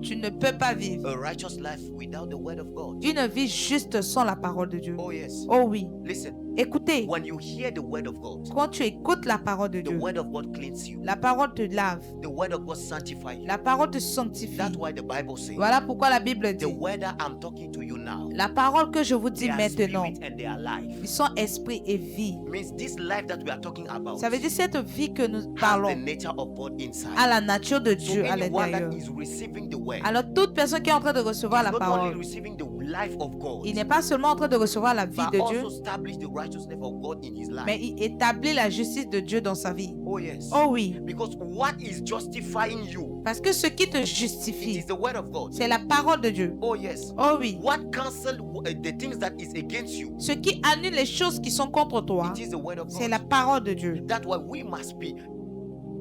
Tu ne peux pas vivre a righteous life without the word of God. une vie juste sans la parole de Dieu. Oh yes. Oh oui, Listen, écoutez, when you hear the word of God, quand tu écoutes la parole de the Dieu, word of God cleans you. la parole te lave, The word of God sanctifies you. la parole te sanctifie. That's why the Bible says, Voilà pourquoi la Bible the dit, word that I'm talking to you now, la parole que je vous they dis are maintenant, spirit and they are life. ils sont esprit et vie. Means this life that we are talking about Ça veut dire cette vie que nous has the parlons nature of God inside. à la nature de So Dieu à anyone l'intérieur. that is receiving the word Alors toute personne qui est en train de recevoir is la not only parole, receiving the life of God, il n'est pas seulement en train de recevoir la vie but de also Dieu, establish the righteousness of God in his life. mais il établit la justice de Dieu dans sa vie. Oh yes. Oh oui, Because what is justifying you, parce que ce qui te it justifie, is the word of God. c'est la parole de Dieu. Oh yes. Oh oui, What cancel the things that is against you, ce qui annule les choses qui sont contre toi, it is the word of c'est God. la parole de Dieu. That's why we must be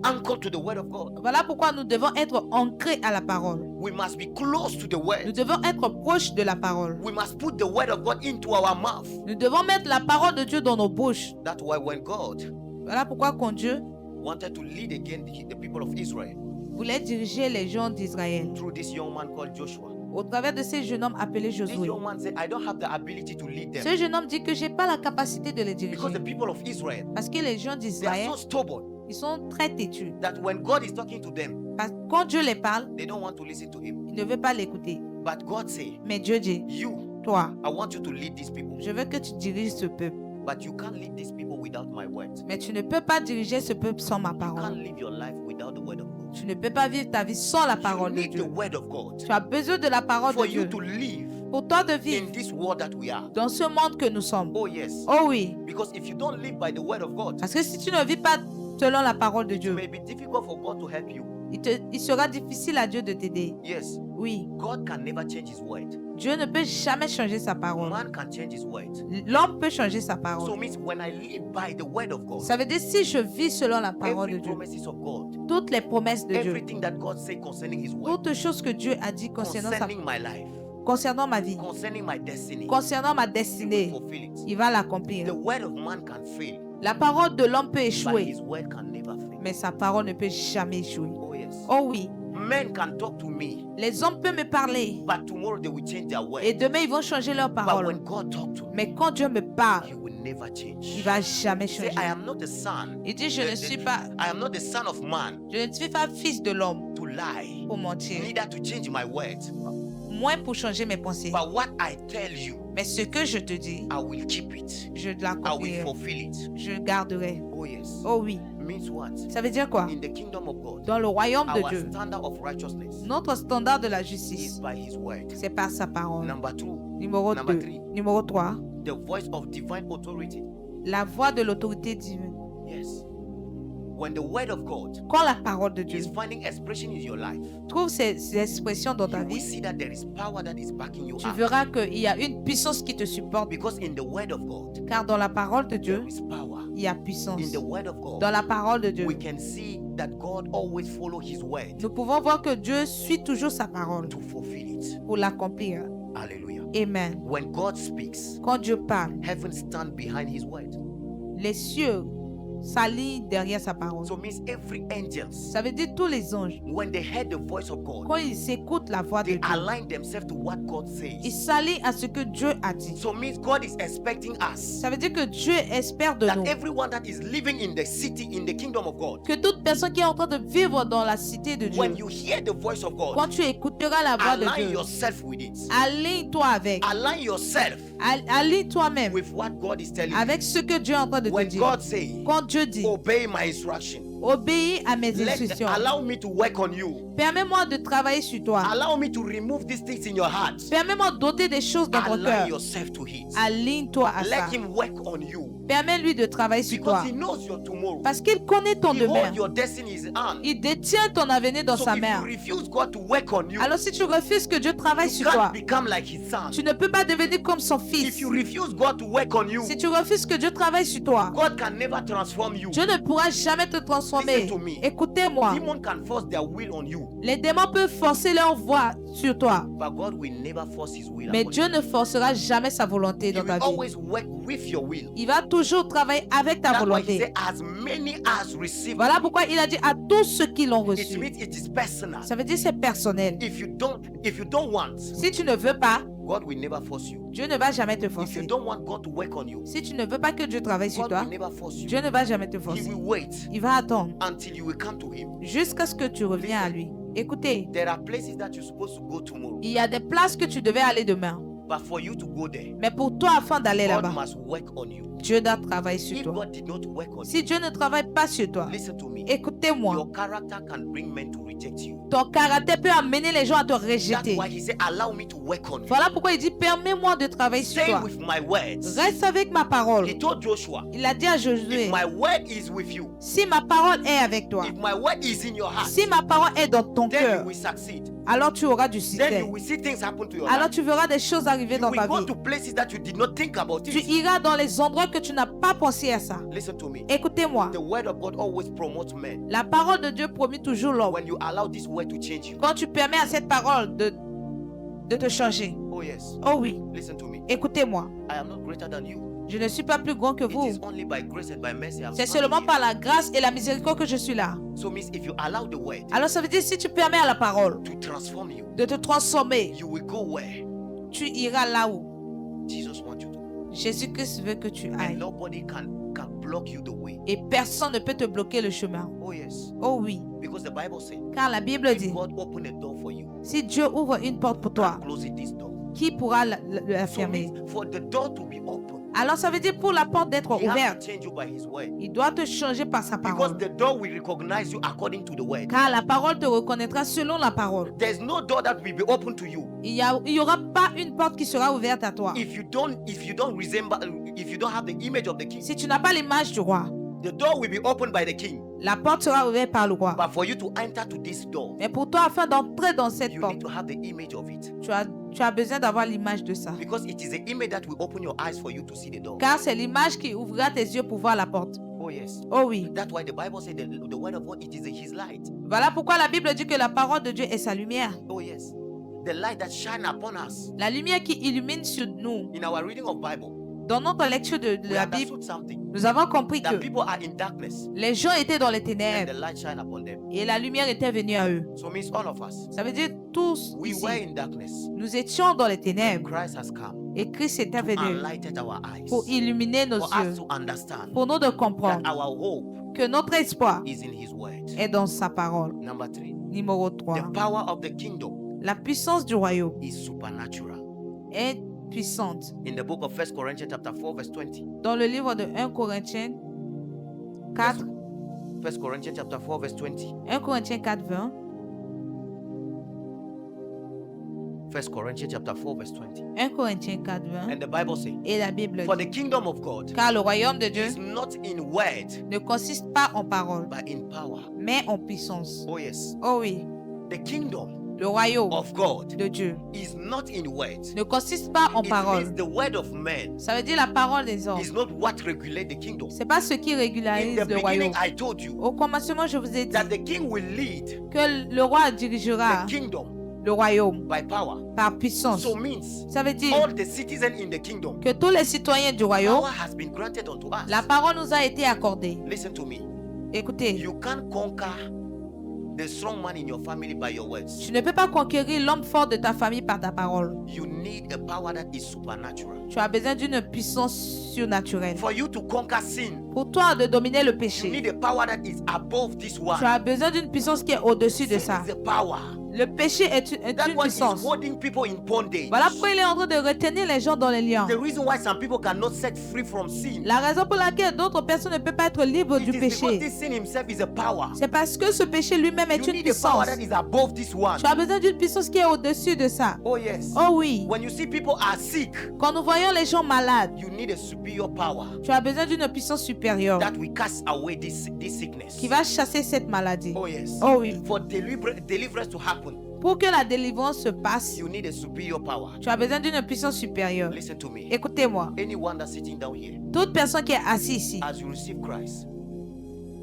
anchored to the word of God. Voilà pourquoi nous devons être ancrés à la parole. We must be close to the Nous word. devons être proches de la parole. We must put the word of God into our mouth. Nous devons mettre la parole de Dieu dans nos bouches. That's why when God Voilà pourquoi quand Dieu wanted to lead again the people of Israel voulait diriger les gens d'Israël through this young man called Joshua, au travers de ces jeunes hommes appelés this Josué. young man said, I don't have the ability to lead them Ce jeune homme dit que j'ai pas la capacité de les because the diriger. people of Israel, Parce que les gens they are d'Israël, so stubborn ils sont très têtus. that when God is talking to them, Parce que quand Dieu les parle, they don't want to listen to him. ils ne veulent pas l'écouter. But God say, Mais Dieu dit, you, toi, I want you to lead these people, je veux que tu diriges ce peuple. but you can't lead these people without my word. Mais tu ne peux pas diriger ce peuple sans ma You parole. can't live your life without the word of God. Tu ne peux pas vivre ta vie sans la You parole de need the Dieu. word of God Tu as besoin de la parole for de you Dieu to live pour toi de vivre in this world that we are. dans ce monde que nous sommes. Oh yes. Oh oui, Because if you don't live by the word of God, parce que si tu ne vis pas selon la parole de it Dieu, may be difficult for God to help you. il sera difficile à Dieu de t'aider. Yes. Oui, God can never change his word. Dieu ne peut jamais changer sa parole. Man can change his word. L'homme peut changer sa So parole. it means when I live by the word of God, Ça veut dire si je vis selon la parole de every Dieu, promises of God, toutes les promesses de Dieu, everything that God say concerning his word, toutes choses que Dieu a dit concerning my life, concernant ma vie, concerning my destiny, concernant ma he will destinée, fulfill it. il va l'accomplir. The word of man can fail, La parole de l'homme peut but échouer, his word can never fail. mais sa parole ne peut jamais échouer. Oh yes. Oh oui, Men can talk to me, les hommes peuvent me parler but tomorrow they will change their word. et demain ils vont changer leur But parole. when God talk to me, Mais quand Dieu me parle, he will never il change. va jamais Say, changer. I am not the son. Il dit, je ne suis pas, I am not the son of man je ne suis pas fils de l'homme to lie, pour mentir, neither to change my word. moins pour changer mes pensées. But what I tell you, Mais ce que je te dis, I will keep it. je I will l'accomplirai, fulfill it. je le garderai. Oh yes. Oh oui, means what? Ça veut dire quoi? In the kingdom of God, Dans le royaume de our Dieu, standard of righteousness notre standard de la is justice, by His word. c'est par sa parole. Number 2, Numéro Number 2. three. Numéro 3. the voice of divine authority. La voix de l'autorité divine. Yes. When the word of God Quand la parole de Dieu is finding expression in your life, trouve ses expressions dans ta you will vie, see that there is power that is backing you tu up. verras qu'il y a une puissance qui te supporte. Because in the word of God, Car dans la parole de Dieu, there is power. il y a puissance. In the word of God, Dans la parole de Dieu, we can see that God always follow His word nous pouvons voir que Dieu suit toujours sa parole to fulfill it. pour l'accomplir. Hallelujah. Amen. When God speaks, Quand Dieu parle, heaven stand behind His word. les cieux s'alignent derrière sa parole. So it means every angels, Ça veut dire tous les anges, when they heard the voice of God, quand ils écoutent la voix de they Dieu, align themselves to what God ils says. s'alignent à ce que Dieu a dit. So it means God is expecting us Ça veut dire que Dieu espère de that nous everyone that is living in the city, in the kingdom of God, que toute personne qui est en train de vivre dans la cité de Dieu, when you hear the voice of quand God, tu écouteras la voix de align Dieu, yourself with it. aligne-toi avec, Align yourself aligne toi-même with what God is telling you. avec ce que Dieu est en train de te When dire. God says, Quand Dieu dit, obey my instruction, obéis à mes instructions, allow me to work on you. permets-moi de travailler sur toi, Allow me to remove these things in your heart. permets-moi d'ôter des choses dans ton Align cœur, yourself to it. aligne-toi à ça, Let Him work on you. permets-lui de travailler sur Because toi, He knows your tomorrow. parce qu'il connaît ton He demain, holds your destiny in His hand. il détient ton avenir dans So sa if main. you refuse God to work on you, Alors si tu refuses que Dieu travaille you sur toi, can't become like His son. tu ne peux pas devenir comme son If fils. you refuse God to work on you, Si tu refuses que Dieu travaille sur toi, God can never transform you. Dieu ne pourra jamais te transformer. Listen to me. Écoutez-moi, Demon can force their will on you, les démons peuvent forcer leur voix sur toi, but God will never force His will mais upon Dieu you. ne forcera jamais sa volonté He dans ta will vie. always work with your will. Il va toujours travailler avec ta That's why He volonté. said, as many as receive. Voilà pourquoi il a dit à tous ceux qui l'ont It reçu. means it is personal. Ça veut dire c'est personnel. If you don't want, Si tu ne veux pas, God will never force you. Dieu ne va jamais te If you forcer. don't want God to work on you, Si tu ne veux pas que Dieu travaille sur God toi, will never force you. Dieu ne va jamais te He forcer. will wait Il va attendre until you will come to Him. jusqu'à ce que tu reviens à lui. Écoutez, There are places that you're supposed to go tomorrow, il y a des places que tu devais aller demain. but for you to go there, Mais pour toi, afin d'aller God là-bas, must work on you. Dieu doit travailler sur If toi. God did not work on you, Si Dieu ne travaille pas sur toi, listen to me. écoutez-moi, Your character can bring men to reject you. ton caractère peut amener les gens à te That's rejeter. why He said, allow me to work on you. Voilà pourquoi il dit, permets-moi de travailler sur Stay toi. with my words. Reste avec ma parole. He told Joshua, Il a dit à Josué, if my word is with you, si ma parole est avec toi, if my word is in your heart, si ma parole est dans ton then you cœur, will succeed. alors tu auras du Then succès. you will see things happen to your Alors life. tu verras des choses arriver You dans will ta go vie. to places that you did not think about Tu it. iras dans les endroits que tu n'as pas pensé à ça. Listen to me. Écoutez-moi, The word of God always promotes men. la parole de Dieu promet toujours l'homme. When you allow this word to change you. Quand tu permets à cette parole de te changer. Oh yes. Oh oui, Listen to me. écoutez-moi. I am not greater than you. Je ne suis pas plus grand que It vous. is only by grace and by mercy I'm C'est standing seulement here. par la grâce et la miséricorde que je suis là. So means if you allow the word Alors ça veut dire si tu permets à la parole to transform you, de te transformer, you will go where tu iras là où Jesus wants you to go. Jésus-Christ veut que tu And ailles. nobody can block you the way. Et personne ne peut te bloquer le chemin. Oh yes. Oh oui, Because the Bible says, car la Bible if dit, God open a door for you, si Dieu ouvre une porte pour toi, close it this door. qui pourra la So fermer? means for the door to be open, Alors ça veut dire pour la porte d'être He has ouverte, to change you by His word. il doit te changer par sa Because parole. the door will recognize you according to the word. Car la parole te reconnaîtra selon la parole. There's no door that will be open to you Il y aura pas une porte qui sera ouverte à toi. if you don't have the image of the king. Si tu n'as pas l'image du roi, The door will be opened by the king. la porte sera ouverte par le roi. But for you to enter to this door, Mais pour toi, afin d'entrer dans cette you porte, need to have the image of it. tu as besoin d'avoir l'image de ça. Because it is the image that will open your eyes for you to see the door. Car c'est l'image qui ouvrira tes yeux pour voir la porte. Oh yes. Oh oui. That's why the Bible said that the word of God, it is His light. Voilà pourquoi la Bible dit que la parole de Dieu est sa lumière. Oh yes. The light that shine upon us. La lumière qui illumine sur nous. In our reading of Bible, Dans notre lecture de we la Bible, understood something. nous avons compris That que people are in darkness les gens étaient dans les and the ténèbres light shine upon them. et la lumière était venue à eux. So it means all of us. Ça veut dire tous We ici, were in darkness. nous étions dans les ténèbres Christ has come et Christ était to venu enlighten our eyes. pour illuminer nos For yeux, us to understand pour nous de that comprendre our hope que notre espoir is in His word. est dans sa parole. Number 3. Numéro The 3. power of the kingdom La puissance du royaume is supernatural. est puissante. In the book of 1 Corinthians chapter 4 verse 20. Dans le livre de 1 Corinthiens 4, 1 Corinthians chapter 4 verse 20. 1 Corinthiens 4, 20. 1 Corinthians chapter 4 verse 20. 1 Corinthiens 4, 20. And the Bible says, Et la Bible for dit, the kingdom of God car le royaume de Dieu is not in word, ne consiste pas en parole, but in power. mais en puissance. Oh yes. Oh oui, The kingdom le royaume of God de Dieu is not in words. ne consiste pas en It parole. means the word of man Ça veut dire la parole des hommes. is not what regulates the kingdom. C'est pas ce qui In régularise the le royaume. beginning, I told you Au commencement, je vous ai dit that the king will lead que le roi dirigera the kingdom le royaume by power. par puissance. So means Ça veut dire all the citizens in the kingdom, que tous les citoyens du royaume, power has been granted unto us. la parole nous a été accordée. Listen to me. Écoutez, You can't conquer the strong man in your family by your words. tu ne peux pas conquérir l'homme fort de ta famille par ta parole. You need a power that is supernatural. Tu as besoin d'une puissance surnaturelle. For you to conquer sin, Pour toi de dominer le you péché, need a power that is above this one. tu as besoin d'une puissance qui est au-dessus de Sin ça. is a power. Le péché est That une one is puissance. holding people in bondage. Voilà pourquoi il est en train de retenir les gens dans les liens. The reason why some people cannot set free from sin, La raison pour laquelle d'autres personnes ne peuvent pas être libres it du is because péché, this sin himself is a power. c'est parce que ce péché lui-même est You une need a power puissance. that is above this one. Tu as besoin d'une puissance qui est au-dessus de ça. Oh yes. Oh oui. When you see people are sick, Quand nous voyons les gens malades, you need a superior power tu as besoin d'une puissance supérieure that will cast away this sickness. qui va chasser cette maladie. Oh yes. Oh oui. For deliverance to happen, Pour que la délivrance se passe, you need a superior power. tu as besoin d'une puissance supérieure. Listen to me. Écoutez-moi. Anyone that's sitting down here, Toute personne qui est assise ici, as you receive Christ,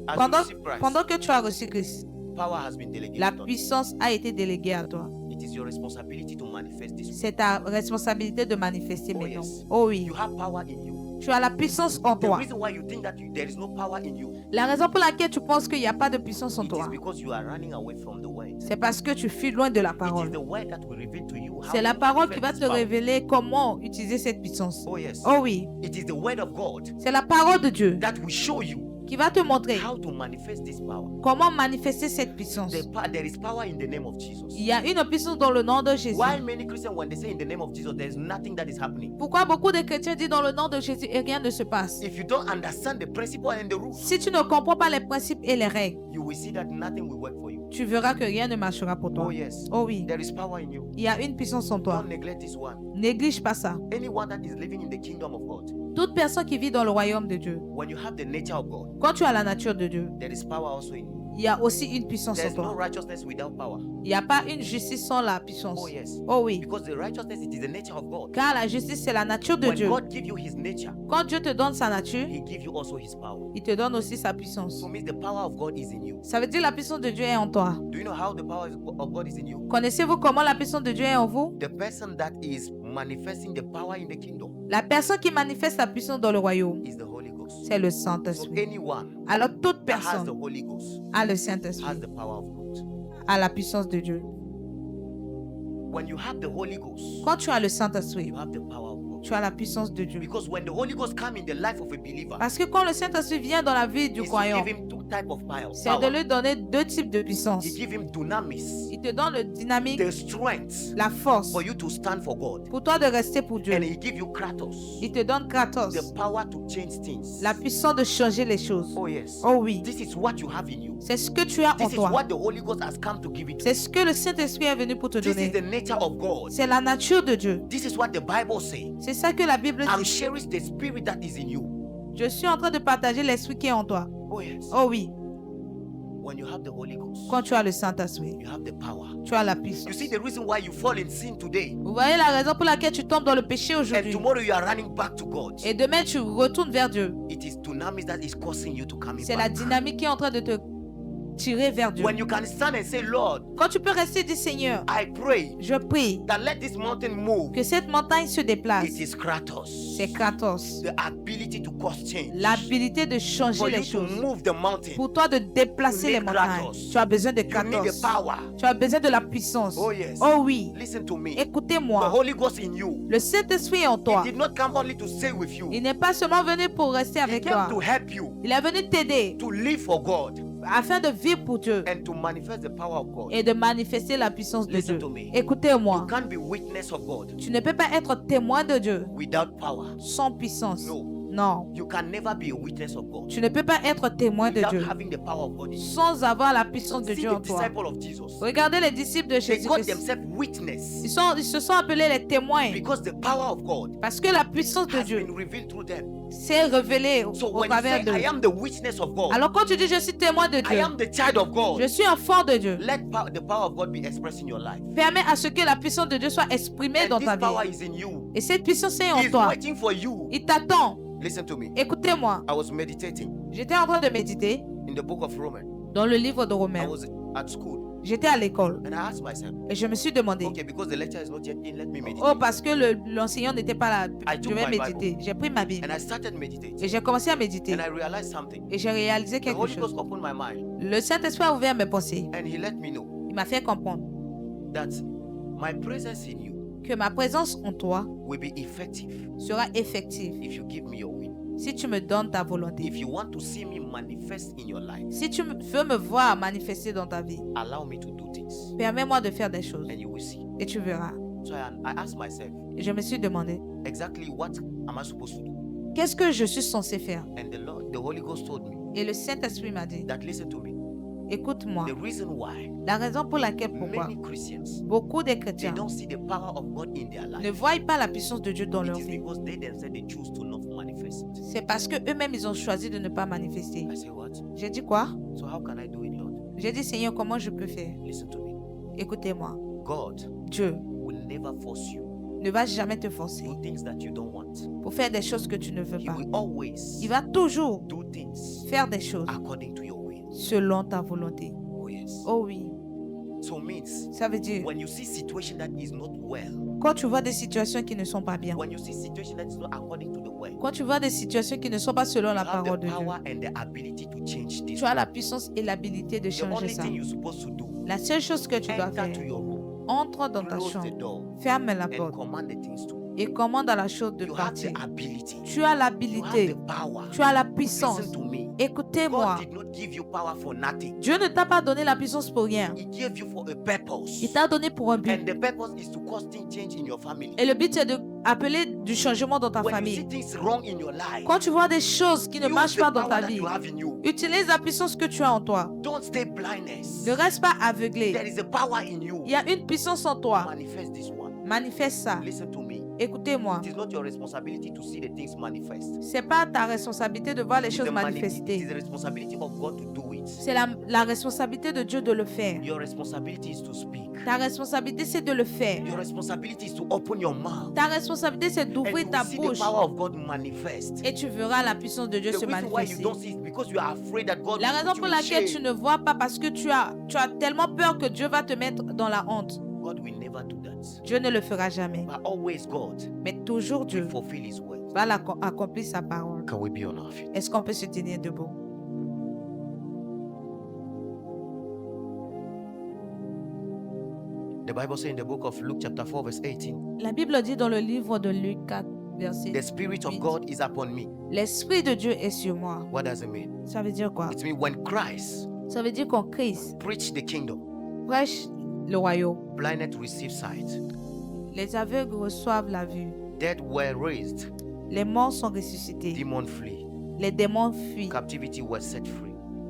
as you pendant, receive Christ, pendant que tu as reçu Christ, power has been delegated. la unto you. puissance a été déléguée à toi. It is your responsibility to manifest this. C'est ta responsabilité de manifester Oh, maintenant. yes. Oh oui. You have power in you. Tu as la puissance en The toi. reason why you think that there is no power in you, La raison pour laquelle tu penses qu'il n'y a pas de puissance en it is toi, because you are running away from the word. c'est parce que tu fuis loin de la It is parole. the word that will reveal to you how C'est la to parole manifest qui va this te power. révéler comment utiliser cette puissance. Oh yes. Oh oui. It is the word of God C'est la parole de Dieu that will show you qui va te montrer how to manifest this power. comment manifester cette puissance. There is power in the name of Jesus. Il y a une puissance dans le nom de Jésus. Why many Christians, when they say in the name of Jesus, there is nothing that is happening. Pourquoi beaucoup de chrétiens disent dans le nom de Jésus et rien ne se passe? If you don't understand the principle and the rules, Si tu ne comprends pas les principes et les règles, you will see that nothing will work for you. tu verras que rien ne marchera pour toi. Oh yes. Oh oui. There is power in you. Il y a une puissance en toi. Don't neglect this one. Néglige pas ça. Anyone that is living in the kingdom of God, Toute personne qui vit dans le royaume de Dieu, when you have the nature of God, quand tu as la nature de Dieu, there is power also in you. il y a aussi une puissance There en is no toi. righteousness without power. Il n'y a pas une justice sans la puissance. Oh yes. Oh oui. Because the righteousness, it is the nature of God. Car la justice, c'est la nature de When Dieu. God gives you his nature, Quand Dieu te donne sa nature, he gives you also his power. il te donne aussi sa puissance. So it means the power of God is in you. Ça veut dire la puissance de Dieu est en toi. Do you know how the power of God is in you? Connaissez-vous comment la puissance de Dieu est en vous? The person that is manifesting the power in the kingdom La personne qui manifeste la puissance dans le royaume, is the Holy Ghost. c'est le So Saint-Esprit. anyone Alors toute that has the personne Holy Ghost a le has Saint-Esprit, the power of God. a la puissance de Dieu. When you have the Holy Ghost, Quand tu as le Saint-Esprit, you have the power of God. tu as la puissance de Dieu. Because when the Holy Ghost comes in the life of a believer, Parce que quand le Saint-Esprit vient dans la vie du it's to croyant, give him two types of power. c'est de lui donner deux types de puissance. He give him dunamis, Il te donne le dynamique, the strength la force, for you to stand for God. pour toi de rester pour Dieu. And he give you kratos, Il te donne Kratos, the power to change things. la puissance de changer les choses. Oh yes. Oh oui, This is what you have in you. c'est ce que tu as en This is toi. what the Holy Ghost has come to give it to C'est you. ce que le Saint-Esprit est venu pour te This is donner. the nature of God. C'est la nature de Dieu. This is what the Bible says. C'est ça que la Bible I'm dit. sharing the spirit that is in you. Je suis en train de partager l'esprit qui est en toi. Oh yes. Oh oui, When you have the Holy Ghost, quand tu as le Saint-Esprit, you have the power. tu as la You puissance. see the reason why you fall in sin today, Vous voyez la raison pour laquelle tu tombes dans le péché and aujourd'hui. tomorrow you are running back to God. Et demain, tu retournes vers Dieu. It is dunamis that is causing you to come in C'est la back. dynamique qui est en train de te tirer vers Dieu. When you can stand and say, Lord, Quand tu peux rester dit Seigneur, I pray je prie that let this mountain move. que cette montagne se déplace. It is Kratos. C'est Kratos. The ability to cause change. L'habilité de For changer you les to choses. move the mountain. Pour toi de déplacer You les need montagnes, Kratos. tu as besoin de You need Kratos. the power. Tu as besoin de la puissance. Oh yes. Oh oui, Listen to me. The écoutez-moi. Holy Ghost in you. Le Saint-Esprit est en toi. He did not come only to stay with you. Il n'est pas seulement venu pour rester He avec came toi. to help you Il est venu t'aider to live for God afin de vivre pour Dieu and to manifest the power of God. et de manifester la puissance de Listen Dieu. to me. Écoutez-moi. You can't be witness of God Tu ne peux pas être témoin de Dieu without power. sans puissance. No. Non. You can never be a witness of God Tu ne peux pas être témoin de without Dieu having the power of God in you. sans avoir la puissance de See Dieu the en toi. disciple of Jesus. Regardez les disciples de They called Jésus-Christ. themselves witness Ils se sont appelés les témoins because the power of God parce que la puissance de has Dieu been revealed through them. s'est révélée au So when you travers say, d'eux. I am the witness of God, Alors quand tu dis je suis témoin de I Dieu, am the child of God, je suis enfant de Dieu, let the power of God be expressed in your life. permets à ce que la puissance de Dieu soit exprimée And dans this ta power vie. is in you. Et cette puissance est He en is toi. waiting for you. Il t'attend. Listen to me. Écoutez-moi. I was meditating J'étais en train de méditer in the book of Romans. dans le livre de I Romains. was at school J'étais à l'école and I asked myself, et je me suis demandé, okay, because the lecture is not yet in, let me meditate. oh, parce que l'enseignant n'était pas là, I je took vais my méditer. J'ai pris ma Bible And I started meditating. et j'ai commencé à méditer. And I realized something. Et j'ai réalisé The quelque Holy chose. Ghost opened my mind Le Saint-Esprit a ouvert mes pensées. and He let me know Il m'a fait comprendre that my presence in you que ma présence en toi will be effective sera effective if you give me your will. si tu me donnes ta volonté. If you want to see me manifest in your life, Si tu veux me voir manifester dans ta vie, allow me to do things permets-moi de faire des choses and you will see. et tu verras. So I asked myself, Et je me suis demandé, exactly what am I supposed to do? qu'est-ce que je suis censé faire? And the Holy Ghost told me Et le Saint-Esprit m'a dit, that, listen to me, écoute-moi. the reason why La raison pour laquelle pourquoi many Christians, beaucoup de they chrétiens don't see the power of God in their ne life, voient pas la puissance de Dieu dans it leur is vie, because they themselves they choose to not manifest it. c'est parce que eux-mêmes ils ont choisi de ne pas manifester. I say, what? J'ai dit quoi? So how can I do it, Lord? J'ai dit Seigneur, comment je peux faire? Listen to me. Écoutez-moi. God Dieu will never force you ne va jamais te forcer to do things that you don't want. pour faire des choses que tu ne veux He pas. will always Il va toujours do things faire des choses according to your will. selon ta volonté. Oh yes. Oh oui, So it means ça veut dire when you see situation that is not well, quand tu vois des situations qui ne sont pas bien, when you see situation that is not according to the way, quand tu vois des situations qui ne sont pas selon you la have parole the de Dieu, power and the ability to change this. tu as la puissance et l'habilité de The changer only ça. thing you're supposed to do, La seule chose que tu dois enter faire, to your room, entre dans ta close the chambre, door, ferme la and porte command the things to. et commande à la chose de You have partir. the ability. Tu as You have l'habilité, the power. tu as la puissance. Listen to me. Écoutez-moi, God did not give you power for nothing. Dieu ne t'a pas donné la puissance pour rien. He gave you for a purpose. Il t'a donné pour un but. And the purpose is to cause things change in your family. Et le but, c'est d'appeler du changement dans ta When you famille. see things wrong in your life, Quand tu vois des choses qui ne use marchent the pas dans power ta that vie, you have in you. utilise la puissance que tu as en toi. Don't stay blindness. Ne reste pas aveuglé. There is a power in you. Il y a une puissance en toi. Manifest this one. Manifeste ça. Listen to me. Écoutez-moi. It is not your responsibility to see the things manifest. C'est pas ta responsabilité de voir les It is choses It manifester. is the responsibility of God to do it. C'est la responsabilité de Dieu de le faire. Your responsibility is to speak. Ta responsabilité, c'est de le faire. Your responsibility is to open your mouth. Ta responsabilité, c'est And d'ouvrir you ta will see the bouche. power of God manifest. Et tu verras la puissance de Dieu The se reason why you manifester. don't see it because you are afraid that God La will raison put pour you in laquelle tu shame. ne vois pas, parce que tu as tellement peur que Dieu va te mettre dans la honte. God will never do that. Dieu ne le fera jamais. But always God Mais toujours will Dieu fulfill His word. va accomplir sa parole. Can we be on our feet? Est-ce qu'on peut se tenir debout? The Bible says in the book of Luke chapter 4 verse 18, La Bible dit dans le livre de Luc 4, verset the Spirit of 8, God is upon me. l'Esprit de Dieu est sur moi. What does it mean? Ça veut dire quoi? It means when Christ Ça veut dire qu'en Christ preached the kingdom, prêche le royaume. blinded receive sight, Les aveugles reçoivent la vue. dead were raised, Les morts sont ressuscités. demons flee, Les démons fuient. captivity was set free.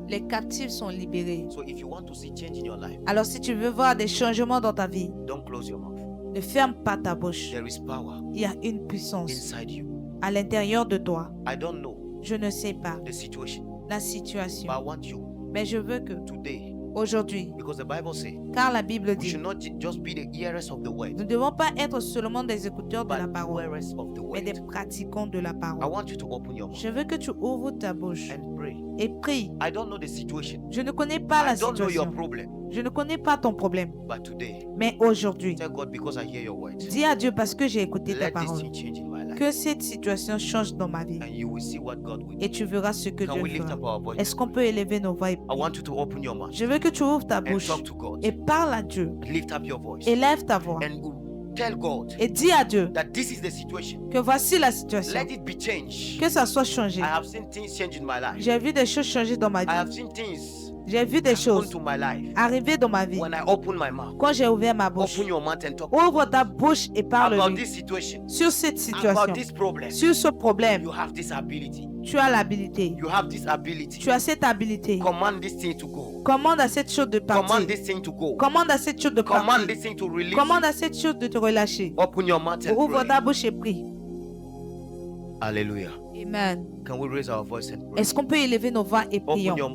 Les captifs sont libérés. So if you want to see change in your life, Alors si tu veux voir des changements dans ta vie, don't close your mouth. ne ferme pas ta bouche. There is power Il y a une puissance inside you. à l'intérieur de toi. I don't know Je ne sais pas the situation, la situation, but I want you mais je veux que today, aujourd'hui, because the Bible says car la Bible we dit, should not just be the hearers of the word, nous ne devons pas être seulement des écouteurs de la but parole, doers of the mais des word. pratiquants de la I parole. want you to open your mouth Je veux que tu ouvres ta bouche and pray. et prie. I don't know the situation. Je ne connais pas la I don't know your situation. problem, Je ne connais pas ton problème. but today, Mais aujourd'hui, tell God because I hear your word. dis à Dieu parce que j'ai écouté ta Let this parole, thing change in my life, que cette situation change dans ma vie. and you will see what God will do. Et tu verras ce que Can Dieu we lift fera. up our voice? Est-ce qu'on peut élever nos voix? I want you to open your mouth Je veux que tu ouvres ta and bouche talk to God. et parle à Dieu. Lift up your voice Élève ta voix and tell God et dis à Dieu that this is the situation. que voici la situation. Let it be changed. Que ça soit changé. I have seen things change in my life. J'ai vu des choses changer dans ma I have vie. seen things J'ai vu des happen choses to my life arriver dans ma vie. when I open my mouth. Quand j'ai ouvert ma bouche, Open your mouth and talk ouvre ta bouche et about parle-lui this situation, sur cette about situation, this problem. sur ce problème. You have this ability. Tu as l'habilité. You have this ability. Tu as cette habilité. Command this thing to go. Commande à cette chose de Command partir. this thing to go. Commande à cette chose de Command partir. this thing to release. Commande à cette chose de te relâcher. Open your mouth and Ouvre pray. ta bouche et prie. Hallelujah. Amen. Can we raise our voice and pray? Est-ce qu'on peut élever nos voix et Open prions? your